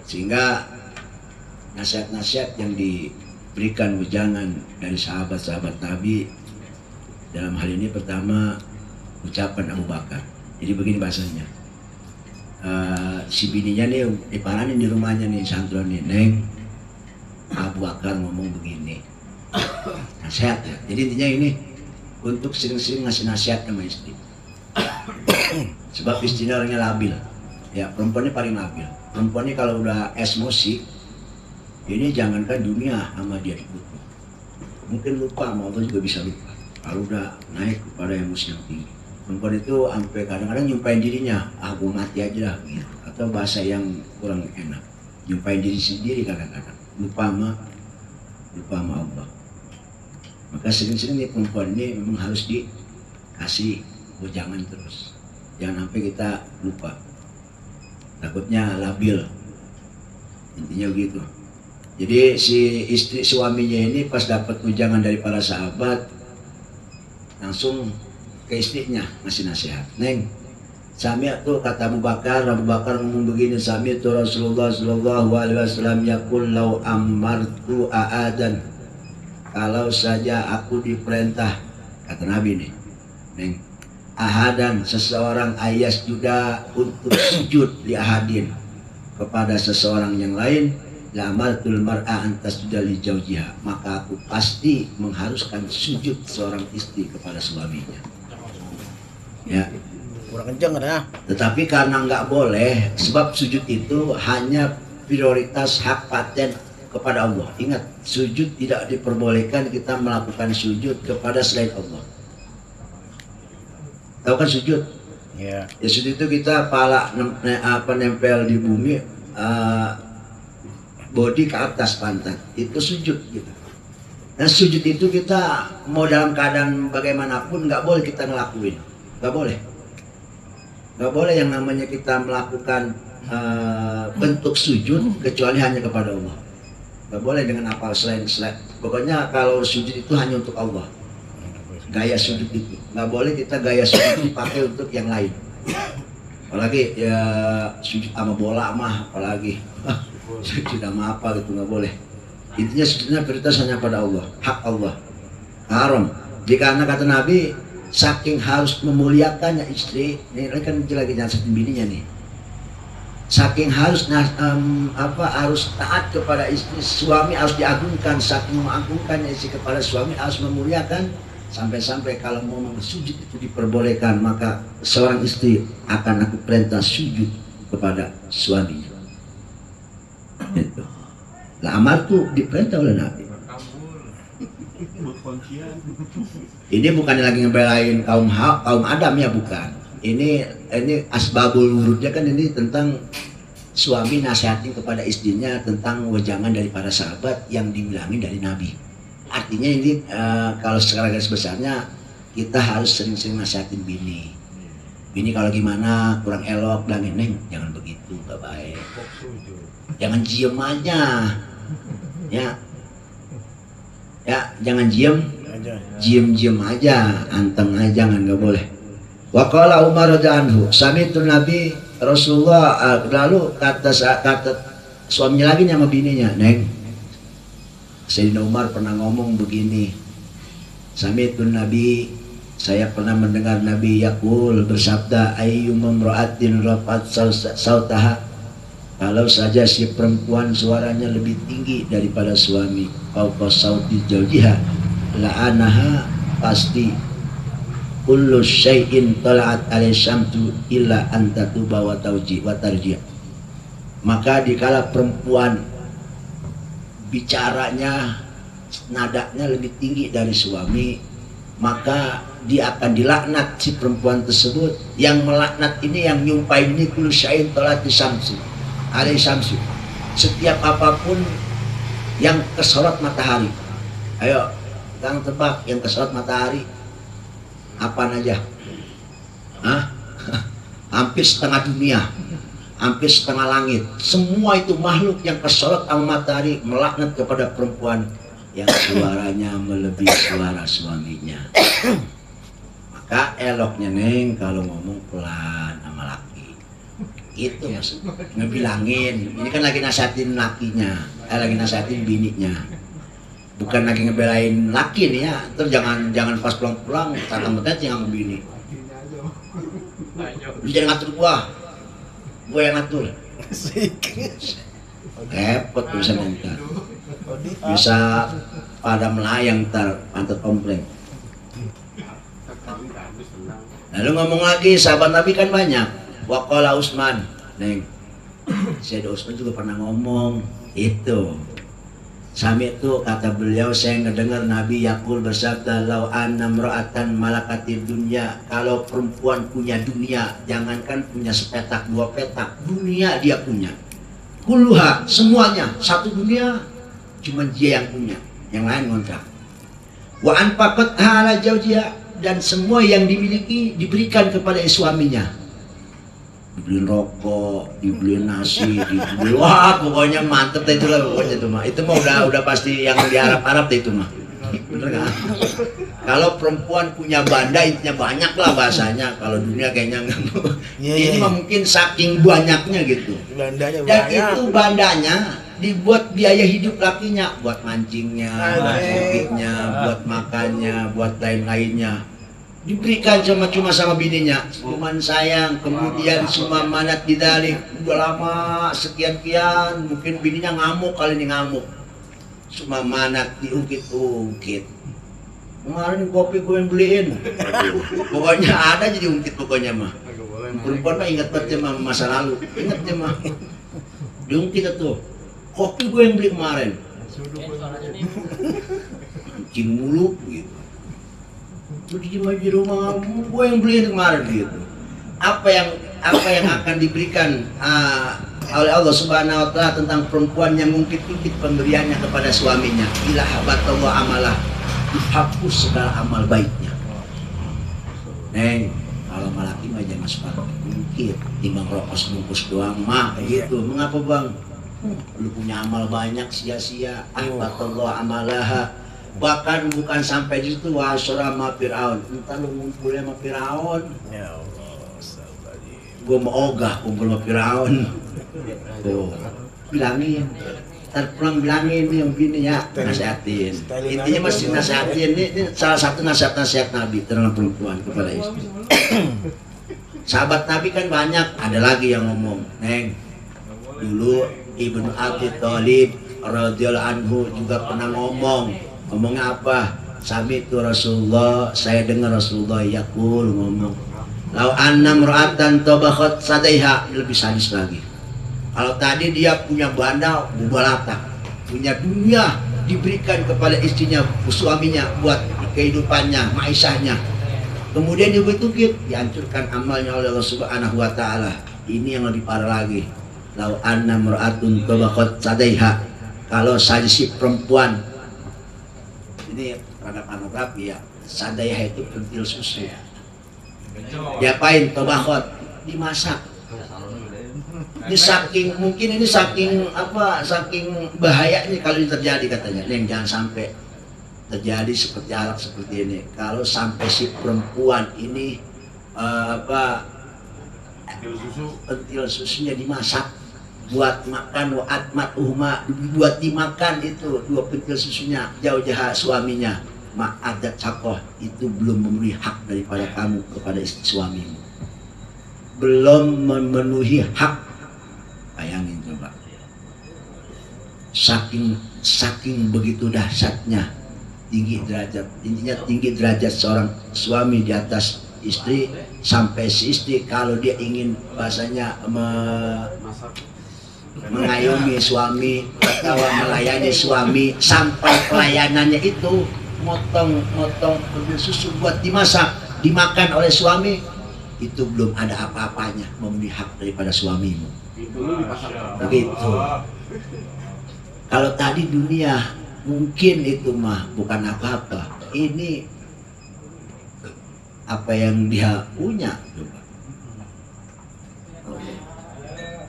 Sehingga nasihat-nasihat yang diberikan wejangan dari sahabat-sahabat Nabi dalam hal ini, pertama ucapan Abu Bakar. Jadi begini bahasanya, si bininya nih diparanin di rumahnya nih, santron nih, Neng, Abu Bakar ngomong begini, nasihat ya. Jadi intinya ini untuk sering-sering ngasih nasihat sama istri. Sebab istrinya orangnya labil, ya perempuannya paling labil. Perempuan ini kalau udah emosi, ini jangankan dunia sama dia dikutuk, mungkin lupa, sama Allah juga bisa lupa. Kalau udah naik kepada emosi yang tinggi, perempuan itu sampai kadang-kadang nyumpain dirinya, aku mati aja lah, gitu. Atau bahasa yang kurang enak, nyumpain diri sendiri kadang-kadang, lupa sama Allah. Maka sering-sering nih perempuan ini memang harus dikasih wejangan terus, jangan sampai kita lupa, takutnya labil, intinya begitu. Jadi si istri suaminya ini pas dapat wejangan dari para sahabat, langsung ke istrinya ngasih nasihat, Neng, sami tuh kata Abu Bakar ngomong begini, sami tuh Rasulullah sallallahu alaihi wasallam yaqul law amartu aadan, kalau saja aku diperintah, kata Nabi nih, Neng, ahadan, seseorang ayas juga untuk sujud li ahadin, kepada seseorang yang lain, la amartul mar'a antas sudah li jaujiha, maka aku pasti mengharuskan sujud seorang istri kepada suaminya. Ya, kurang kenceng ya. tetapi karena nggak boleh, sebab sujud itu hanya prioritas hak paten kepada Allah. Ingat, sujud tidak diperbolehkan kita melakukan sujud kepada selain Allah. Tahu kan sujud? Ya. Ya sujud itu kita pala nempel di bumi, body ke atas pantat, itu sujud gitu. Dan sujud itu kita mau dalam keadaan bagaimanapun nggak boleh kita ngelakuin, nggak boleh. Nggak boleh yang namanya kita melakukan bentuk sujud kecuali hanya kepada Allah. Nggak boleh dengan apa selain. Pokoknya kalau sujud itu hanya untuk Allah. Gaya sujud itu nggak boleh kita gaya sujud dipakai untuk yang lain. Apalagi ya sujud sama bola mah, apalagi sujud sama apa gitu, nggak boleh. Intinya sujudnya prioritas hanya pada Allah, hak Allah, haram. Karena kata Nabi, saking harus memuliakannya istri, ini kan lagi nasihatin bininya nih, saking harus harus taat kepada istri, suami harus diagungkan, saking mengagungkannya istri kepada suami harus memuliakan, sampai-sampai kalau mau sujud itu diperbolehkan, maka seorang istri akan aku perintah sujud kepada suaminya. Itu. Lah amar tuh diperintah oleh Nabi. Ini bukan lagi ngebelain kaum Adam ya, bukan. Ini asbabul wurudnya kan ini tentang suami nasihatin kepada istrinya tentang wejangan dari para sahabat yang dibilangin dari Nabi. Artinya ini kalau secara garis besarnya kita harus sering-sering nasihatin bini. Bini kalau gimana kurang elok, bilangin, Neng jangan begitu, gak baik. Jangan diem aja, ya jangan diem aja, anteng aja, jangan, nggak boleh. Wa qala Umar radhiyallahu anhu, sami'tu Nabi Rasulullah, lalu kata suaminya lagi sama bininya, Neng, Sayyidina Umar pernah ngomong begini, sami'tu Nabi, saya pernah mendengar Nabi yaqul, bersabda, ayyumam ra'atin rafat sautaha, kalau saja si perempuan suaranya lebih tinggi daripada suami, fauqa sauti zawjiha, la'anaha, pasti kullu syai'in tala'at alaihi syamsu illa an tatuba wa tarji'. Maka dikala perempuan bicaranya, nadanya lebih tinggi dari suami, maka dia akan dilaknat si perempuan tersebut. Yang melaknat ini, yang nyumpain ini, kullu syai'in tala'at alaihi syamsu, setiap apapun yang kesorot matahari. Ayo, kang tebak yang kesorot matahari apaan aja? Hampir setengah dunia, hampir setengah langit. Semua itu makhluk yang kesorot sama matahari melaknat kepada perempuan yang suaranya melebihi suara suaminya. Maka eloknya, Neng, kalau ngomong pelan sama laki. Itu mas, ngebilangin. Ini kan lagi nasihatin lakinya, lagi nasihatin bininya. Bukan lagi ngebelain laki nih ya. Terus jangan pas pulang-pulang tata-tata yang bini. Lu jangan ngatur gua yang ngatur. Repot bisa ntar. Bisa pada melayang ntar pantat komplain. Lalu ngomong lagi, sahabat Nabi kan banyak. Waqala Utsman, Neng. Sayyidina Utsman juga pernah ngomong itu. Sami itu kata beliau, saya ngedengar Nabi Yaqul bersabda, lau anna mra'atan malakatid dunya, kalau perempuan punya dunia, jangankan punya sepetak dua petak, dunia dia punya. Kulluha, semuanya, satu dunia cuma dia yang punya, yang lain ngontrak. Wa anfaqat ala zawjiha, dan semua yang dimiliki diberikan kepada suaminya. Dibeliin rokok, dibeliin nasi, dibeliin, wah pokoknya mantep itu lah pokoknya itu mah. Itu mah udah pasti yang di Arab itu mah. Bener kan? Kalau perempuan punya banda intinya banyak lah bahasanya. Kalau dunia kayaknya enggak. Ini mah mungkin saking banyaknya gitu. Bandanya Dan banyak. itu bandanya dibuat biaya hidup lakinya, buat mancingnya, buat shopingnya, buat makannya, buat lain-lainnya. Diberikan cuma sama bininya, cuman sayang, kemudian cuma manat didalik, udah lama sekian-kian, mungkin bininya ngamuk kali ini ngamuk, cuma manat diungkit-ungkit. Kemarin kopi gue yang beliin, pokoknya ada jadi ungkit pokoknya mah. Perempuan mah ingat banget mah masa lalu, ingatnya mah diungkit tuh, kopi gue yang beli kemarin, anjing mulu gitu. Pergi di rumah gue yang beliin kemarin gitu. Apa yang akan diberikan oleh Allah Subhanahu Wa Taala tentang perempuan yang mungkit-ungkit pemberiannya kepada suaminya. Ila habatallah amalah, dihapus segala amal baiknya. Neng, kalau malaki mah jangan suka ungkit, timbang rokok sebungkus doang mah gitu. Mengapa bang? Lu punya amal banyak sia-sia. Habatallah amalah. Bahkan bukan sampai di situ wasyara sama Fir'aun. Entah lu ngumpul sama Fir'aun. Ya Allah, astagfirullahaladzim. Gua mau ogah kumpul sama Fir'aun. Tuh, bilangin. Ntar pulang bilangin nih yang bini ya, nasihatin. Intinya masih nasihatin. Ini salah satu nasihat Nabi tentang perempuan kepada istri. Sahabat Nabi kan banyak. Ada lagi yang ngomong, Neng, dulu Ibnu Abi Thalib radhiyallahu anhu juga pernah ngomong. Ngomongnya apa? Sami itu Rasulullah, saya dengar Rasulullah yaqul ngomong, lau anna mra'atan tabakhat sadaiha, lebih sadis lagi. Kalau tadi dia punya banda mubalata, punya dunia diberikan kepada istrinya, suaminya buat kehidupannya, maisahnya. Kemudian diungkit-ungkit, dihancurkan amalnya oleh Allah Subhanahu Wa Taala. Ini yang lebih parah lagi. Lau anna mra'atun tabakhat sadaiha, kalau sadis perempuan. Ini pada pornografi ya, sadaiha itu pentil susu. Diapain? Tobakhot, dimasak. Ini saking mungkin ini saking bahayanya kalau ini terjadi katanya. Neng, jangan sampai terjadi seperti alat seperti ini. Kalau sampai si perempuan ini pentil susunya dimasak buat makan, wa atmat buat dimakan itu dua pentil susunya jauh-jauh suaminya, mak adat sakoh itu belum memenuhi hak daripada kamu kepada istri suamimu, belum memenuhi hak. Bayangin coba, saking begitu dahsyatnya tinggi derajat seorang suami di atas istri, sampai si istri kalau dia ingin bahasanya mengayomi suami atau melayani suami, sampai pelayanannya itu motong susu buat dimakan oleh suami, itu belum ada apa-apanya memenuhi hak daripada suamimu. Begitu. Kalau tadi dunia mungkin itu mah bukan apa-apa, ini apa yang dia punya.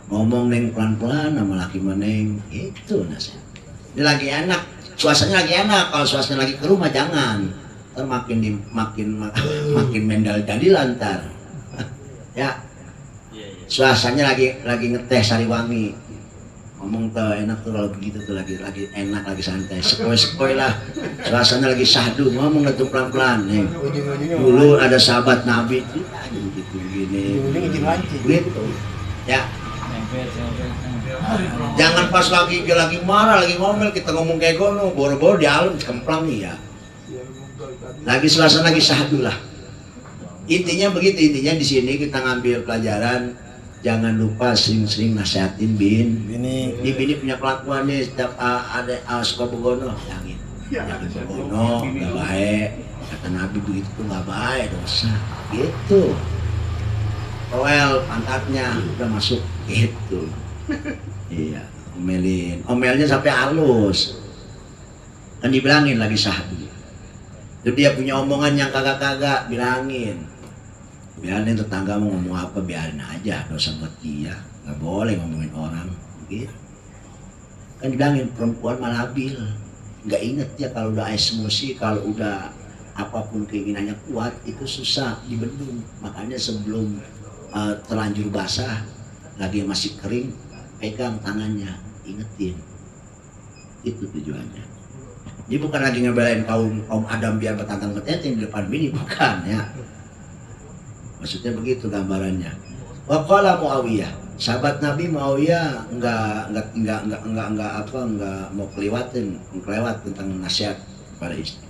Ngomong neng pelan-pelan sama laki meneng, itu nasihat. Ini lagi enak, suasananya lagi enak. Kalau suasana lagi ke rumah jangan, ntar makin mendal jadi lantar. Ya, suasananya lagi ngeteh Sariwangi, ngomong tuh enak tuh kalau begitu tuh lagi enak, lagi santai, sepoi lah, suasana lagi syahdu, ngomong tuh pelan-pelan nih. Dulu ada sahabat Nabi gitu gini gitu ya. Jangan pas lagi marah, lagi ngomel kita ngomong kayak gono, boro-boro di alam kemplang nih ya. Lagi suasana lagi syahdu lah. Intinya begitu, intinya di sini kita ngambil pelajaran, jangan lupa sering-sering nasihatin bini punya kelakuan nih, setiap ada suka begono, jangan begono, nggak baik, kata Nabi begitu tuh nggak baik, dosa, gitu. Toel pantatnya udah masuk, gitu. Iya, omelnya sampai halus, kan dibilangin lagi syahdu. Jadi dia punya omongan yang kagak-kagak, bilangin tetangga mau ngomong apa, biarin aja, dosa buat dia, nggak boleh ngomongin orang, gitu. Kan dibilangin perempuan malabil, nggak inget ya kalau udah emosi, kalau udah apapun keinginannya kuat itu susah dibendung. Makanya sebelum terlanjur basah, lagi masih kering, pegang tangannya, ingetin, itu tujuannya. Dia bukan lagi ngebelain kaum Adam biar bertantang bertenteng di depan bini, bukan ya. Maksudnya begitu gambarannya. Waqala Muawiyah, sahabat Nabi Muawiyah enggak mau kelewat tentang nasihat pada istri.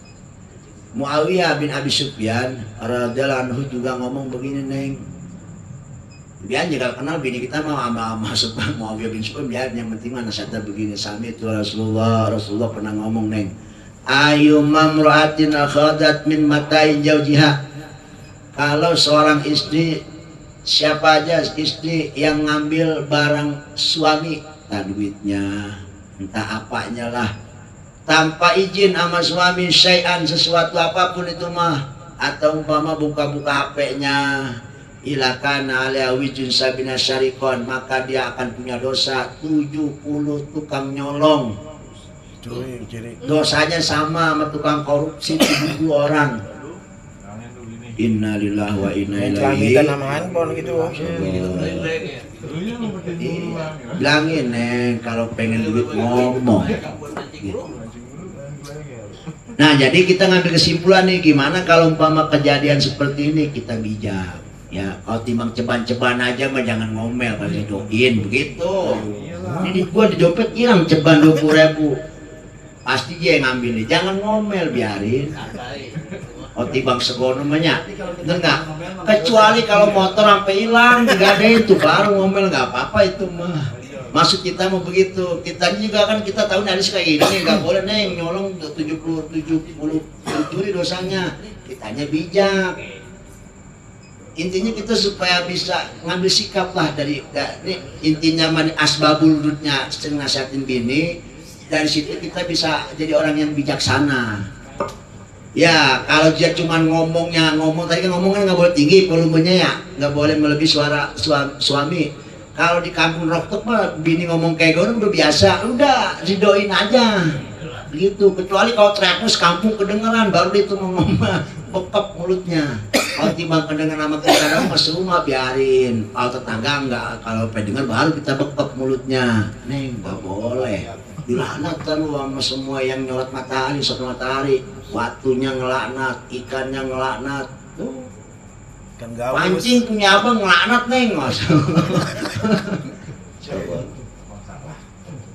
Muawiyah bin Abi Sufyan radhiyallahu anhu juga ngomong begini, Neng. Biar kalau kenal bini kita mau sama Muawiyah bin Sufyan, biar yang penting mana nasihatnya begini. Sami itu Rasulullah pernah ngomong, Neng. Ayyuma imra'atin akhadat min matai zawjiha. Kalau seorang istri, siapa aja istri yang ngambil barang suami, entah duitnya, entah apanya lah, tanpa izin sama suami, syai'an sesuatu apapun itu mah, atau umpama buka-buka HP-nya, ilakana alaiha wijun sabina syarikon, maka dia akan punya dosa 70 tukang nyolong. Dosanya sama tukang korupsi 70 orang. Innalillahi wa inna ilaihi bilangin, Neng, kalau pengen duit ngomong gitu. Nah, jadi kita ngambil kesimpulan nih, gimana kalau umpama kejadian seperti ini kita bijak ya. Kalau timbang ceban-ceban aja mah jangan ngomel, kalau didoin begitu. Jadi gua di dompet hilang ceban 20.000, pasti dia yang ngambil nih, jangan ngomel, biarin. Oh, timbang segono banyak, enggak. Kecuali kalau motor sampai hilang, nggak ada itu, baru ngomel, nggak apa-apa itu mah. Maksud kita mau begitu. Kita juga kan kita tahu nih kayak gini, nggak boleh Neng nyolong 70 curi dosanya. Kitanya bijak. Intinya kita supaya bisa ngambil sikap lah dari intinya asbabul nurutnya, sering nasihatin bini. Dari situ kita bisa jadi orang yang bijaksana. Ya, kalau dia cuma ngomong tadi kan ngomongnya nggak boleh tinggi volumenya ya, nggak boleh melebihi suara suami. Kalau di kampung Roktok mah bini ngomong kayak gini udah biasa, udah ridoin aja, gitu. Kecuali kalau teriaknya sekampung kedengeran, baru dia itu ngomong bekap mulutnya. Kalau timbang kedengeran sama kita mas rumah biarin. Kalau tetangga enggak, kalau pendengar baru kita bekap mulutnya. Neng, nggak boleh. Dilaknat kan sama semua yang nyolot matahari, soal matahari, batunya ngelaknat, ikannya ngelaknat. Tuh. Pancing punya apa ngelaknat, Neng, Mas.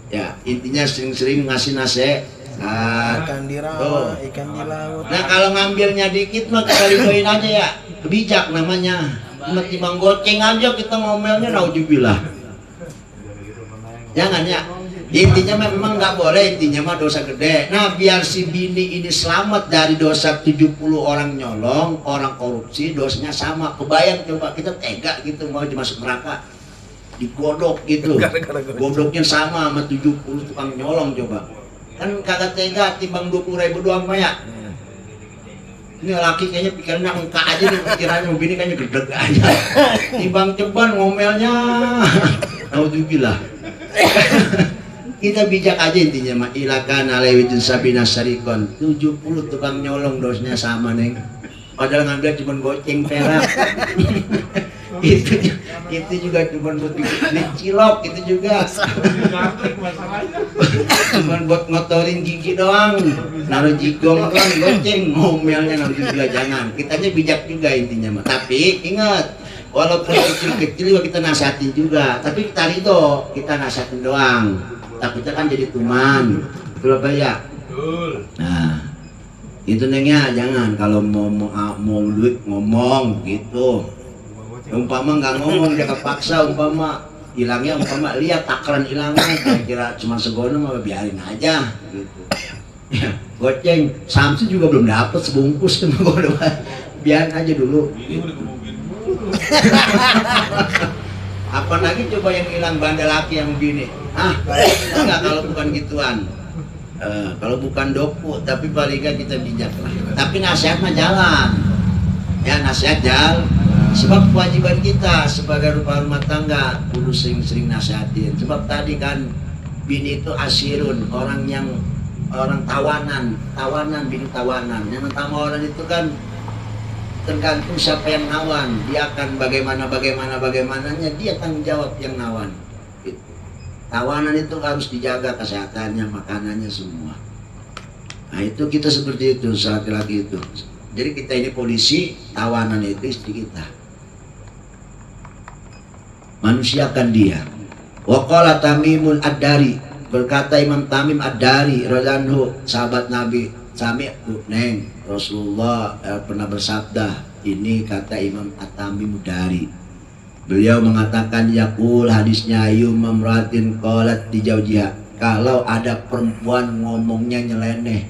Ya, intinya sering-sering ngasih nasihat. Ikan di rawa, ikan di laut. Nah, kalau ngambilnya dikit mah kita ridoin aja ya. Bijak namanya. Timbang goceng aja kita ngomelnya, naudzubillah. Jangan ya. Intinya memang nggak boleh, intinya mah dosa gede. Nah, biar si bini ini selamat dari dosa 70 orang nyolong, orang korupsi, dosanya sama. Kebayang coba kita tega gitu mau masuk neraka, digodok gitu. Godoknya sama 70 tukang nyolong coba. Kan kagak tega, timbang 20.000 doang mah ya. Ini laki kayaknya pikirannya engka aja nih, pikirannya bini kayaknya gedeg aja. Timbang ceban ngomelnya. Naudzubillah. Kita bijak aja intinya mah, ilakan alaiwijun sabina syarikon, 70 tukang nyolong dosanya sama, Neng. Padahal ngambil cuma goceng perak. itu juga cuma buat bikin cilok, itu juga cuma buat ngotorin gigi doang, naruh jigong doang, goceng, ngomelnya nanti juga jangan. Kitanya bijak juga intinya mah. Tapi ingat, walaupun kecil-kecil juga kita nasihatin juga, tapi kita ridho, kita nasihatin doang. Takutnya kan jadi tuman, betul apa ya? Betul. Nah, itu nengnya jangan kalau mau duit ngomong gitu. Umpama nggak ngomong dia kepaksa, umpama hilangnya, umpama lihat takaran hilangnya, kira-kira cuma segono mah biarin aja gitu. Ya, goceng, Samsu juga belum dapet sebungkus kan, biarin aja dulu. Apalagi coba yang hilang bandel laki yang begini. Enggak kalau bukan gituan. Kalau bukan doku, tapi paling nggak kita bijak lah. Tapi nasihat mah jalan. Ya nasihat jalan. Sebab kewajiban kita sebagai rumah tangga kudu sering-sering nasihatin. Sebab tadi kan bini itu asirun, orang tawanan, bini tawanan. Yang tawanan itu kan tergantung siapa yang nawan. Dia akan bagaimananya dia tanggung jawab yang nawan. Gitu. Tawanan itu harus dijaga kesehatannya, makanannya semua. Nah itu kita seperti itu laki-laki itu. Jadi kita ini polisi, tawanan itu istri kita. Manusiakan dia. Waqala Tamimul Ad-Dari, berkata Imam Tamim Ad-Dari radhiyallahu sahabat Nabi, sami'tu neng Rasulullah pernah bersabda, ini kata Imam At-Tamim Ad-Dari. Beliau mengatakan yaqul hadisnya ayyum mamratin qalat di jaujiha, kalau ada perempuan ngomongnya nyeleneh,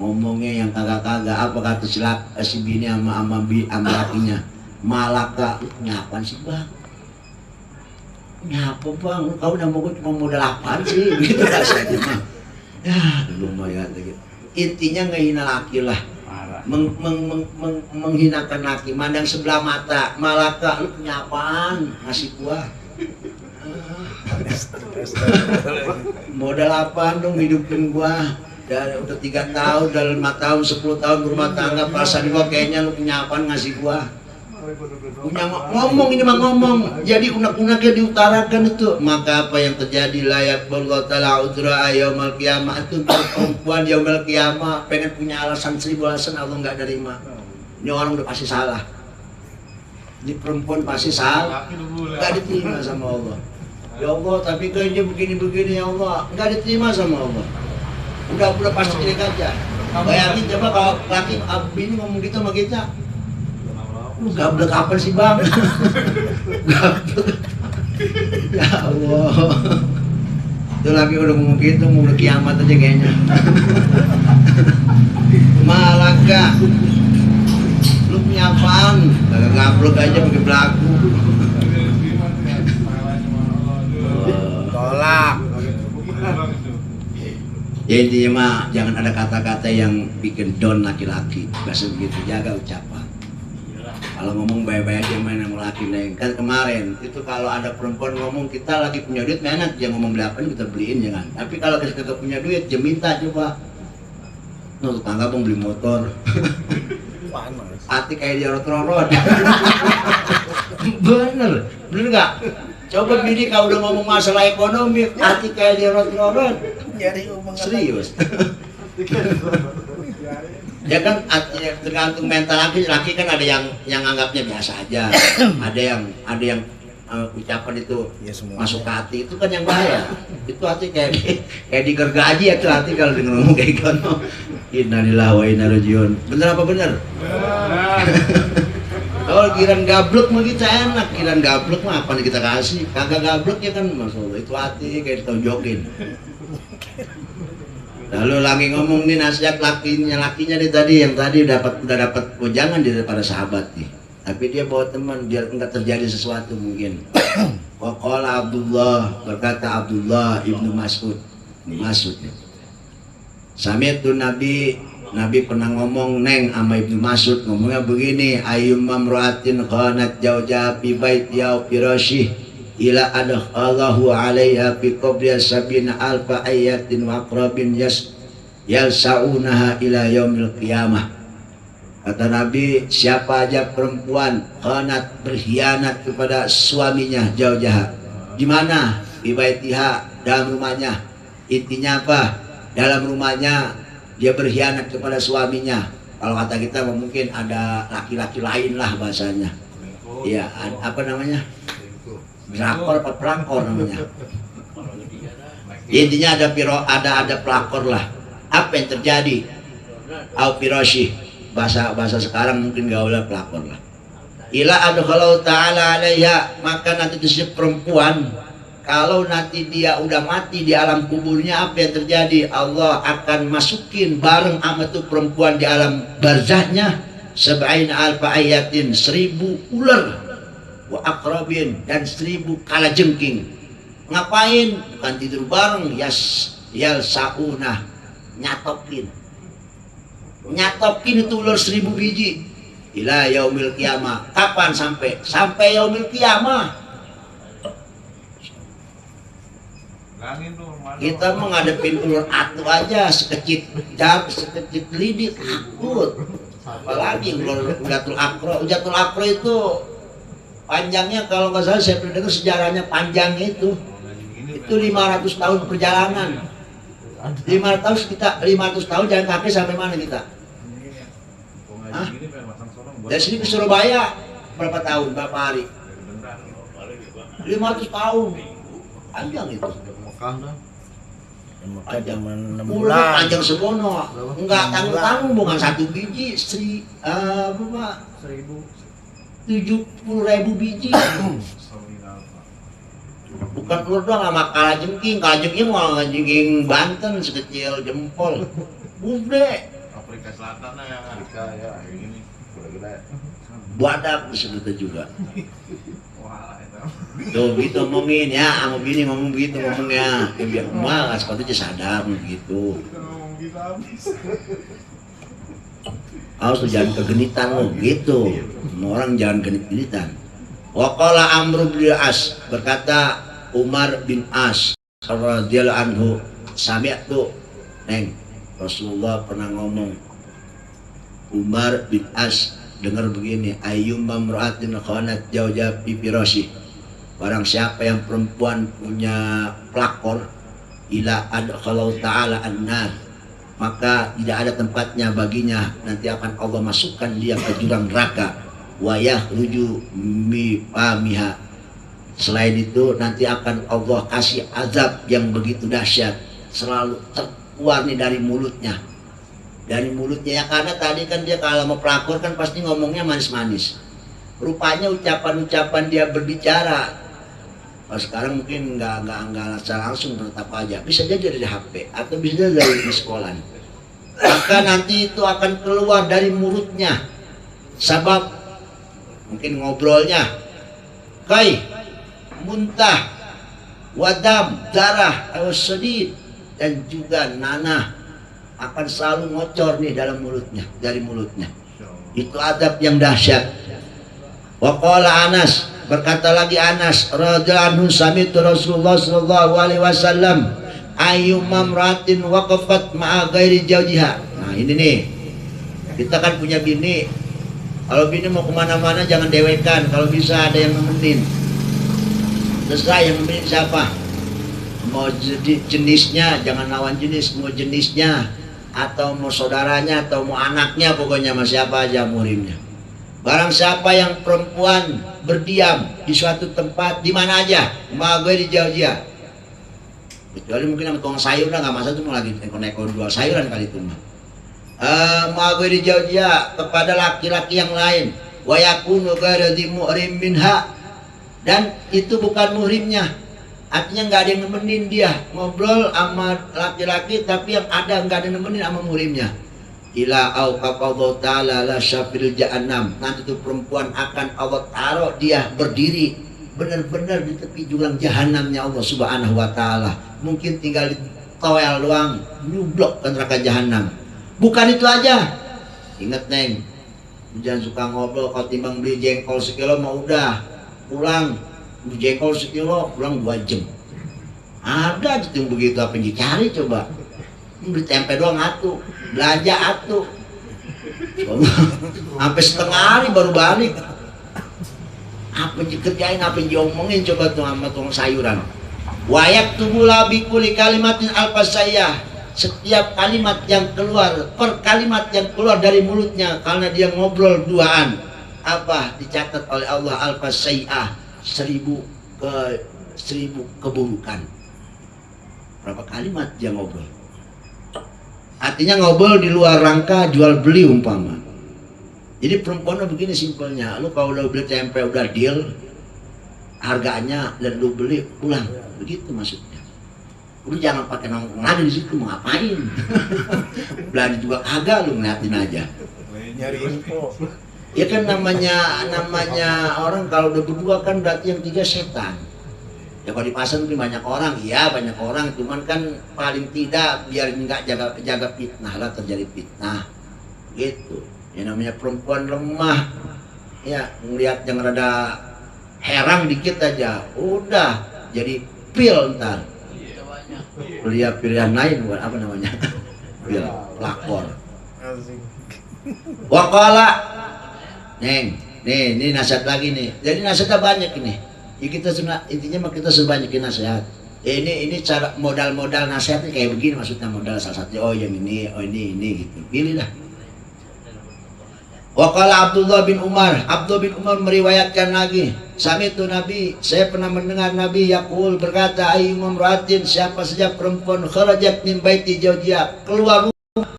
ngomongnya yang kagak-kagak, apa kata si bini sama lakinya, malaka ngapain sih bang? Ngapa bang? Kau udah mau cuma modal apaan sih? Gitu rasanya mah. Ya lumayan gitu. Intinya ngehina laki lah. Menghinakan laki, mandang sebelah mata, malaka lu punya apaan? Ngasih gua. Modal apaan dong hidupin gua? Dari udah 3 tahun, udah 5 tahun, 10 tahun berumah tangga, perasaan gua kayaknya lu punya apaan ngasih gua? Punya ngomong, ini mah ngomong. Jadi unek-uneknya diutarakan itu. Maka apa yang terjadi, layak Allah ta'ala udra yaumil qiyamah, itu perempuan yaumil qiyamah pengen punya alasan 1000 alasan Allah nggak nerima. Ini orang udah pasti salah. Ini perempuan pasti salah, nggak diterima sama Allah. Ya Allah, tapi kayaknya begini-begini ya Allah, nggak diterima sama Allah. Udah pasti jelek aja. Bayangin coba kalau laki bini ngomong gitu sama kita. Lu gablek apa sih bang? Gablek. Ya Allah. Itu lagi udah ngomong gitu, mau udah kiamat aja kayaknya. Malaka. Lu punya apaan? Kagak gablek aja pakai belagu. Tolak. Ya intinya mah jangan ada kata-kata yang bikin down laki-laki. Bahasa begitu, jaga ucapan. Kalau ngomong baik-baik aja main sama laki neng. Kan kemarin itu kalau ada perempuan ngomong kita lagi punya duit enak, dia ngomong beli apa kita beliin jangan. Tapi kalau kita kagak punya duit, dia minta coba. Nuh tetangga bang beli motor. Hati kayak dia rot-rot. Bener nggak? Coba bini kalau udah ngomong masalah ekonomi, hati kayak dia rot-rot. Serius. Ya kan tergantung mental laki kan, ada yang anggapnya biasa aja, ada yang ucapan itu ya, masuk ke hati, itu kan yang bahaya. Itu hati kayak digergaji ya tuh hati kalau denger ngomong kayak gitu. Innalillahi wa inna ilaihi raji'un. Bener apa bener? Kalau kiran gablek mah kita enak, kiran gablek mah apa nih kita kasih? Kagak gablek ya kan, maksudnya itu hati kayak ditonjokin. Lalu lagi ngomong nih nasihat lakinya nih tadi, yang tadi udah dapat wejangan daripada sahabat nih. Tapi dia bawa teman biar enggak terjadi sesuatu mungkin. Waqala Abdullah, berkata Abdullah ibnu Mas'ud nih. Sami'tu Nabi pernah ngomong neng sama ibnu Mas'ud, ngomongnya begini, ayyum mamra'atin khanat jauja fi baitiha firasyih ila adkhalahu alaiha fi qabri sabina alfa ayatin wa aqrabin yalsaunaha ila yaumil qiyamah. Kata Nabi, siapa aja perempuan khanat berkhianat kepada suaminya jauh-jauh. Di mana? Di baitiha, dalam rumahnya. Intinya apa? Dalam rumahnya dia berkhianat kepada suaminya. Kalau kata kita mungkin ada laki-laki lain lah bahasanya. Iya, apa namanya? Drakor apa pelakor namanya. Intinya ada pelakor lah. Apa yang terjadi? Au firoshi. Bahasa sekarang mungkin gaulah pelakor lah. Ila adkhalau ta'ala alaiha, maka nanti si perempuan kalau nanti dia udah mati di alam kuburnya, apa yang terjadi? Allah akan masukin bareng sama tuh perempuan di alam barzahnya sab'ina alfa ayatin, 1000 ular wa aqrabin, dan 1000 kalajengking. Ngapain? Bukan tidur bareng, yal saunah, nyatopin itu ular 1000 biji ila yaumil kiamah. Kapan sampai yaumil kiamah? Kita menghadapin ular atu aja sekecil lidik takut, apalagi ular ujatul akro itu panjangnya, kalau nggak salah saya pernah dengar sejarahnya panjangnya itu 500 tahun perjalanan. 500 tahun jalan kaki sampai mana kita? Hah? Dari sini ke Surabaya berapa tahun, berapa hari? 500 tahun. Panjang itu. Panjang bulan. Panjang segono. Enggak tanggung-tanggung, bukan 1 biji, 70.000 biji. Bukan telur doang, sama kalajengking mau kalajengking Banten sekecil jempol. Bude. Afrika Selatan ya. Afrika ya, ini gede-gede. Badak disebutnya juga. Tuh gitu ngomongin ya, sama bini ngomong gitu ngomongnya. Ya biar emak sepatutnya sadar gitu. Harus jangan kegenitan lo gitu. Semua orang jangan genit-genitan. Waqala Amr bin As, berkata Umar bin As radhiyallahu anhu, sami'tu neng Rasulullah pernah ngomong. Umar bin As dengar begini, ayyum mamra'atin khanat jawja fi firashi, barang siapa yang perempuan punya pelakor, ila adkhalau ta'ala an-nar, maka tidak ada tempatnya baginya, nanti akan Allah masukkan dia ke jurang neraka. Wayah ruju mipamiha, selain itu nanti akan Allah kasih azab yang begitu dahsyat, selalu terkeluar nih dari mulutnya ya, karena tadi kan dia kalau mau pelakor kan pasti ngomongnya manis-manis, rupanya ucapan-ucapan dia berbicara. Kalau sekarang mungkin nggak secara langsung, tetap aja bisa jadi dari HP atau bisa dari sekolah, maka nanti itu akan keluar dari mulutnya, sebab mungkin ngobrolnya kai muntah, wadam, darah, sedih, dan juga nanah akan selalu ngocor nih dari mulutnya. Itu adab yang dahsyat. Waqala Anas, berkata lagi Anas radhiyallahu anhu, sami'tu Rasulullah sallallahu alaihi wasallam ayyumam ratin waqafat ma'a ghairi jawjiha. Nah ini nih, kita kan punya bini. Kalau bini mau kemana-mana jangan dewekan, kalau bisa ada yang nemenin. Terserah yang nemenin siapa. Mau jenisnya, jangan lawan jenis, mau jenisnya, atau mau saudaranya, atau mau anaknya, pokoknya sama siapa aja murimnya. Barang siapa yang perempuan berdiam di suatu tempat, di mana aja, gue di jauh-jauh. Kecuali mungkin sama tukang sayur lah, nggak masalah, itu mau lagi neko-neko jual sayuran kali itu mah. Gue di jauh-jauh kepada laki-laki yang lain, wa yakunu ghairu muhrim minha, dan itu bukan muhrimnya, artinya nggak ada yang nemenin dia ngobrol sama laki-laki, tapi yang ada nggak ada nemenin sama muhrimnya. Ila au qaqallahu ta'ala la syafil jahannam, nanti itu perempuan akan Allah taruh dia berdiri benar-benar di tepi jurang jahanamnya Allah subhanahu wa ta'ala. Mungkin tinggal ditowel doang, nyublok ke neraka jahanam. Bukan itu aja, inget neng, jangan suka ngobrol. Kalau timbang beli jengkol sekilo mau udah pulang, beli jengkol sekilo pulang 2 jam. Ada yang begitu, apa yang dicari coba? Beli tempe doang atuh, belanja atuh. Sampai setengah hari baru balik. Apa dikerjain, apa diomongin coba tuh sama tukang sayuran. Wayak tubuh labi kuli kalimatin alfasayah. Setiap kalimat yang keluar, per kalimat yang keluar dari mulutnya, karena dia ngobrol duaan, apa dicatat oleh Allah alfasayah, 1000 keburukan. Berapa kalimat dia ngobrol? Artinya ngobrol di luar rangka jual beli umpama. Jadi perempuannya begini simpelnya, lu kalau udah beli tempe udah deal harganya dan lu beli pulang, begitu maksudnya. Lu jangan pakai nongkrong lagi di situ, mau ngapain? Belanja juga kagak, lu ngeliatin aja. Nyari info. Ya kan namanya orang kalau udah berdua kan berarti yang 3 setan. Ya kalau di pasar mungkin banyak orang, iya banyak orang, cuman kan paling tidak biar nggak jaga fitnah lah, terjadi fitnah, gitu. Ya namanya perempuan lemah, ya ngeliat yang rada herang dikit aja, udah jadi pil ntar. Pilihan lain buat apa namanya? Pil, lakor. Wakala, neng, nih ini nasihat lagi nih. Jadi nasihatnya banyak ini. Ya kita intinya mah kita sebanyakin nasihat. Ini cara modal nasihatnya kayak begini, maksudnya modal salah satunya. Oh yang ini, oh ini gitu. Pilih dah. Waqala Abdullah bin Umar meriwayatkan lagi, sami itu Nabi, saya pernah mendengar Nabi yaqul berkata, ayyumam ratin, siapa saja perempuan kharajat min baiti zawjiha, keluar rumah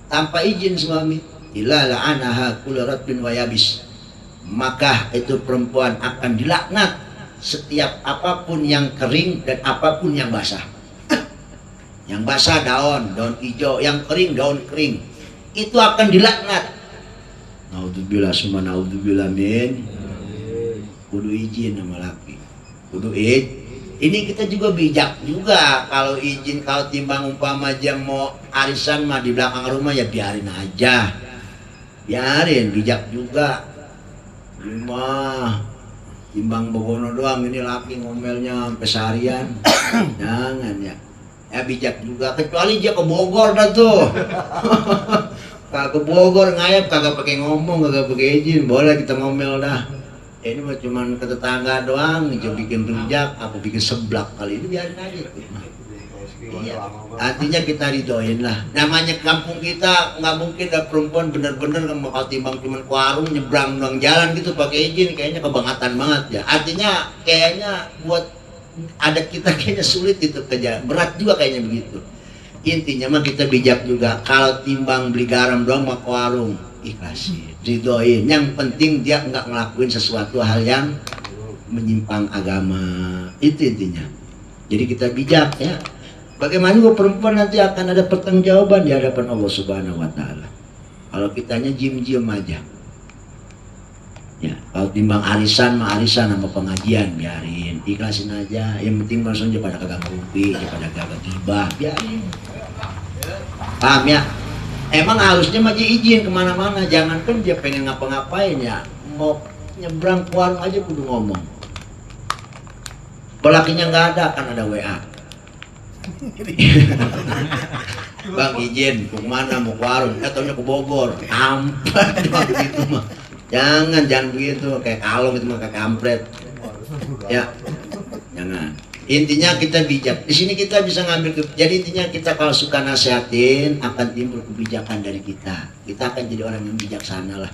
tanpa izin suami, illa la'anaha kullu ratbin wa yabis, maka itu perempuan akan dilaknat setiap apapun yang kering dan apapun yang basah. Yang basah daun hijau, yang kering daun kering, itu akan dilaknat. Naudzubillah summa naudzubillah min. Kudu izin sama laki. Kudu ini kita juga bijak juga kalau izin, kalau timbang umpama aja mau arisan mah di belakang rumah ya biarin aja. Biarin, bijak juga. Rumah timbang begono doang ini laki ngomelnya sampai seharian. Jangan ya. Ya bijak juga, kecuali dia ke Bogor dah tuh. Kagak Bogor ngayap, kagak pakai ngomong, kagak pakai izin, boleh kita ngomel dah. Ini mah cuman ke tetangga doang, coba bikin rujak, apa bikin seblak kali ini biarin aja. Iya. Artinya kita ridoin lah. Namanya kampung kita nggak mungkin ada perempuan bener-bener kalau timbang cuman ke warung nyebrang doang jalan gitu pakai izin, kayaknya kebangetan banget ya. Artinya kayaknya buat adat kita kayaknya sulit itu kerja, berat juga kayaknya begitu. Intinya mah kita bijak juga, kalau timbang beli garam doang mau ke warung, ikhlasin, ridoin. Yang penting dia nggak ngelakuin sesuatu hal yang menyimpang agama, itu intinya. Jadi kita bijak ya. Bagaimana juga perempuan nanti akan ada pertanggungjawaban di hadapan Allah Subhanahu Wa Taala. Kalau kitanya diem aja, ya kalau timbang arisan mah arisan sama pengajian biarin, ikhlasin aja. Yang penting maksudnya pada kagak ngumpi, pada kagak gibah, biarin. Paham ya? Emang harusnya mah izin kemana-mana, jangankan dia pengen ngapa-ngapain ya, mau nyebrang ke warung aja kudu ngomong. Pelakinya nggak ada, kan ada WA. Bang izin, ke mana mau ke warung? Katanya ke Bogor. Ampun, begitu mah. Jangan begitu, kayak kalong itu mah kayak kampret. Ya, jangan. Intinya kita bijak. Di sini kita bisa ngambil. Jadi intinya kita kalau suka nasihatin akan timbul kebijakan dari kita. Kita akan jadi orang yang bijaksana lah.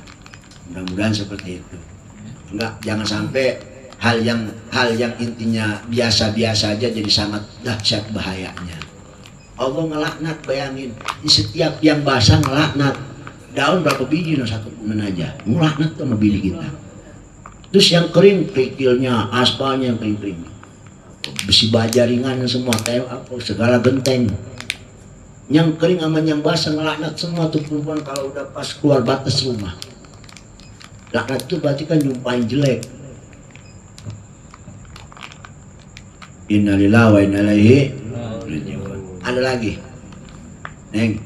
Mudah-mudahan seperti itu. Enggak, jangan sampai hal yang intinya biasa-biasa aja jadi sangat dahsyat bahayanya. Allah ngelaknat, bayangin. Di setiap yang basah ngelaknat. Daun berapa biji satu kumen aja. Ngelaknat sama bini kita. Terus yang kering, kerikilnya, aspalnya yang kering-kering. Besi baja ringan semua kayak apa, segala genteng. Yang kering sama yang basah ngelaknat semua tuh perempuan kalau udah pas keluar batas rumah. Laknat itu berarti kan nyumpahin jelek. Innalillahi wa inna ilaihi raji'un. Ada lagi, Neng,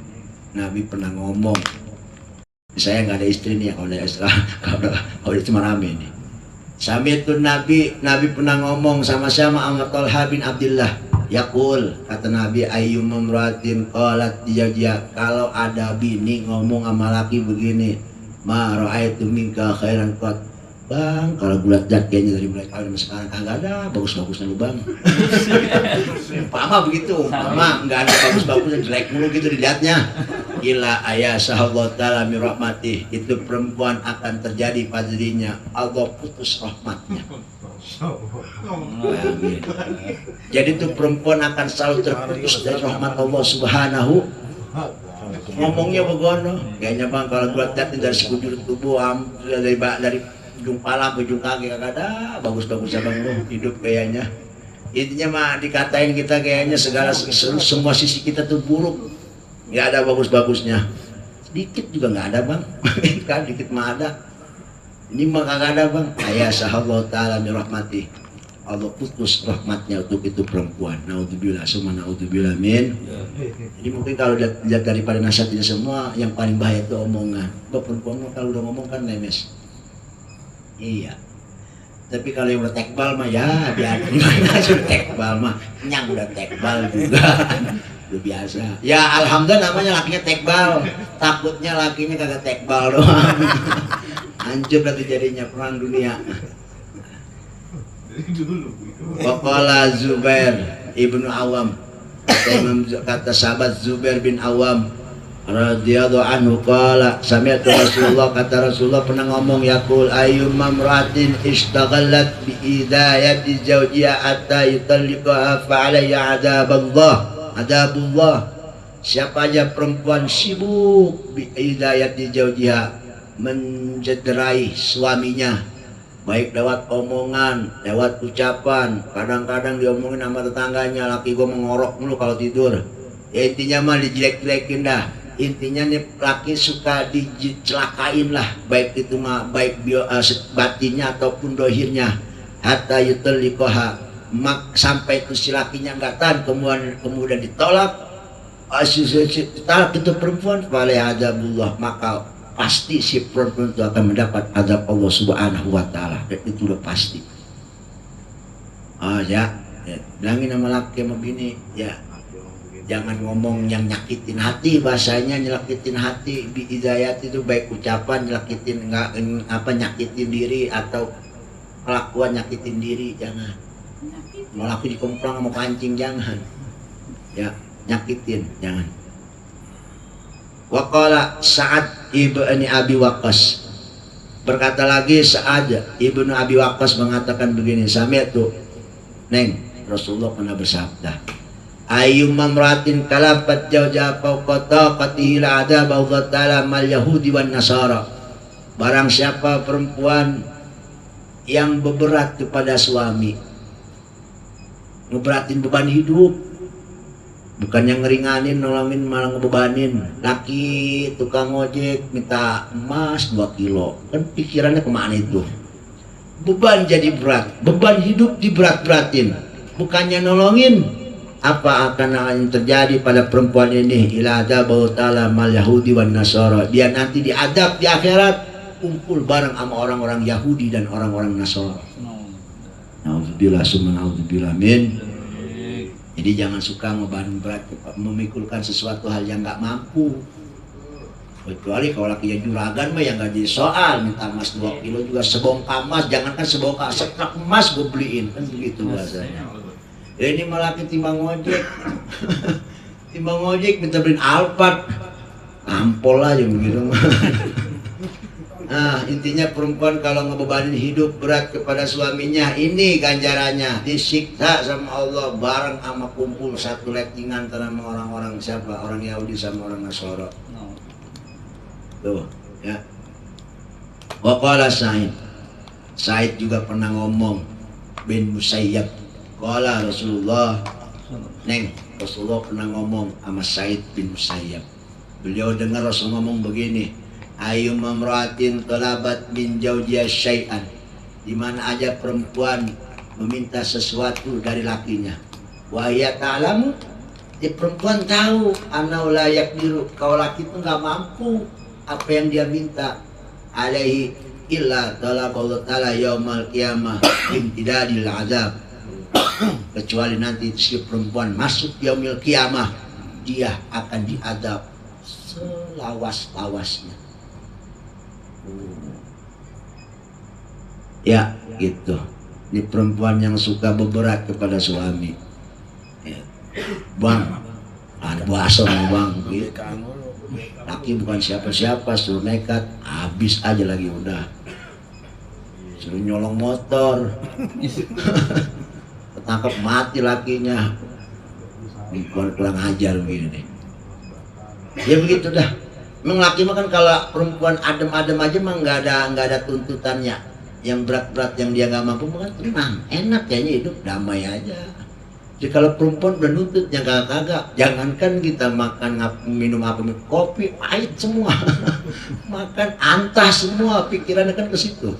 Nabi pernah ngomong. Saya nggak ada istri nih ya, kalau udah cuma rame nih. Sami itu Nabi pernah ngomong sama Thalha bin Abdullah. Yaqul, kata Nabi, ayyum mamratin qalat dia kalau ada bini ngomong sama laki begini, ma ra'aitu minka khairan qat. Bang, kalau bulat dat kayaknya dari mulai tahun sekarang kagak ada bagus-bagusnya lu bang. Pama begitu, pama nggak ada bagus-bagusnya, jelek mulu gitu dilihatnya. Ila ayah sahabat ta'ala min rahmatih, itu perempuan akan terjadi pada dirinya Allah putus rahmatnya. Jadi itu perempuan akan selalu terputus dari rahmat Allah Subhanahu. Ngomongnya begono, kayaknya bang kalau bulat dat dari sekujur tubuh dari ujung pala ke ujung kaki kagak ada bagus-bagus abang lu hidup kayaknya. Intinya mah dikatain kita kayaknya semua sisi kita tuh buruk, nggak ada bagus-bagusnya. Dikit juga nggak ada bang, kan dikit mah ada. Ini mah kagak ada bang. Ayah sahabat ta'ala min rahmatih, Allah putus rahmatnya untuk itu perempuan. Naudzubillah, summa naudzubillah min. Jadi mungkin kalau lihat daripada nasihatnya semua, yang paling bahaya itu omongan. Perempuan kalau udah ngomong kan lemes. Iya. Tapi kalau yang udah tekbal mah ya biar gimana sudah tekbal mah, nyang udah tekbal juga. Udah biasa. Ya alhamdulillah namanya lakinya tekbal. Takutnya lakinya kagak tekbal doang. Hancur nanti jadinya perang dunia. Waqala Zubair ibnu Awam, kata sahabat Zubair bin Awam radhiyallahu anhu, qala sami'tu Rasulullah, kata Rasulullah pernah ngomong, yaqul ayyum mamratin istaghallat bi idayati zawjiha hatta yutalliqaha fa 'alayha adabullah. Siapa aja perempuan sibuk bi idayati zawjiha, mencederai suaminya, baik lewat omongan, lewat ucapan, kadang-kadang diomongin sama tetangganya, laki gua mengorok mulu kalau tidur. Ya intinya mah dijelek-jelekin dah. Intinya nih laki suka dicelakain lah, baik itu mah baik batinnya ataupun dohirnya. Hatta yutalliqaha, sampai itu si lakinya nggak tahan, kemudian ditolak. Ditolak itu perempuan, fala adabullah, maka pasti si perempuan itu akan mendapat azab Allah Subhanahu wa taala. Itu udah pasti. Ya, bilangin sama laki sama bini, ya jangan ngomong yang nyakitin hati, bahasanya nyakitin hati. Bi hidayat itu baik ucapan nyakitin, nyakitin diri atau kelakuan nyakitin diri, jangan. Mau laku dikemplang mau kancing, jangan. Ya, nyakitin, jangan. Waqala Sa'ad ibnu Abi Waqqas, berkata lagi Sa'ad ibnu Abi Waqqas mengatakan begini, sami'tu Neng, Rasulullah pernah bersabda, ayyum mamratin kalabat jawja fawqa taqatihi la'adab Allah ta'ala mal yahudi wan nasara. Barang siapa perempuan yang beberat kepada suami, ngeberatin beban hidup, bukan yang ngeringanin, nolongin, malah ngebebanin. Laki tukang ojek minta emas 2 kilo, kan pikirannya kemana itu? Beban jadi berat, beban hidup diberat-beratin, bukannya nolongin. Apa akan terjadi pada perempuan ini? Ila adabau ta'ala mal yahudi wan nasara, dia nanti diadab di akhirat kumpul bareng sama orang-orang Yahudi dan orang-orang Nasara. Nauzubillah summa nauzubillah min. Jadi jangan suka ngeban berat, memikulkan sesuatu hal yang nggak mampu. Kecuali kalau lakinya juragan mah yang nggak jadi soal, minta emas 2 kilo juga sebongkah emas, jangankan sebongkah, setrak emas gue beliin, kan begitu bahasanya. Ini malah timbang ojek, timbang ojek minta beliin Alphard, ampol aja begitu. Nah intinya perempuan kalau ngebebanin hidup berat kepada suaminya, ini ganjarannya disiksa sama Allah bareng sama kumpul satu lettingan sama orang-orang siapa, orang Yahudi sama orang Nasara. Tuh ya. Waqala Sa'id juga pernah ngomong bin Musayyab, qala Rasulullah, Neng, Rasulullah pernah ngomong sama Sa'id bin Musayyab. Beliau dengar Rasul ngomong begini, ayyum mamratin talabat min zawjiha syai'an, di mana aja perempuan meminta sesuatu dari lakinya, wa hiya ta'lamu, perempuan tahu anau la yaqdiru, kalau laki itu nggak mampu apa yang dia minta, alaihi illa talaballahu ta'ala yaumal qiyamah imtidadil azab, kecuali nanti si perempuan masuk yaumil kiamah, dia akan diadab selawas-lawasnya. Ya gitu. Ini perempuan yang suka beberat kepada suami. Ya. Bang, ada bahasa bang, gitu. Laki bukan siapa-siapa, suruh nekat, habis aja lagi udah. Suruh nyolong motor, ketangkep mati lakinya. Kurang ajar begini nih. Ya begitu dah. Memang laki mah kan kalau perempuan adem-adem aja mah nggak ada tuntutannya. Yang berat-berat yang dia nggak mampu kan tenang, enak kayaknya hidup damai aja. Jadi kalau perempuan udah nuntut yang kagak, jangankan kita makan minum apa, kopi pahit semua, makan antah semua, pikirannya kan ke situ.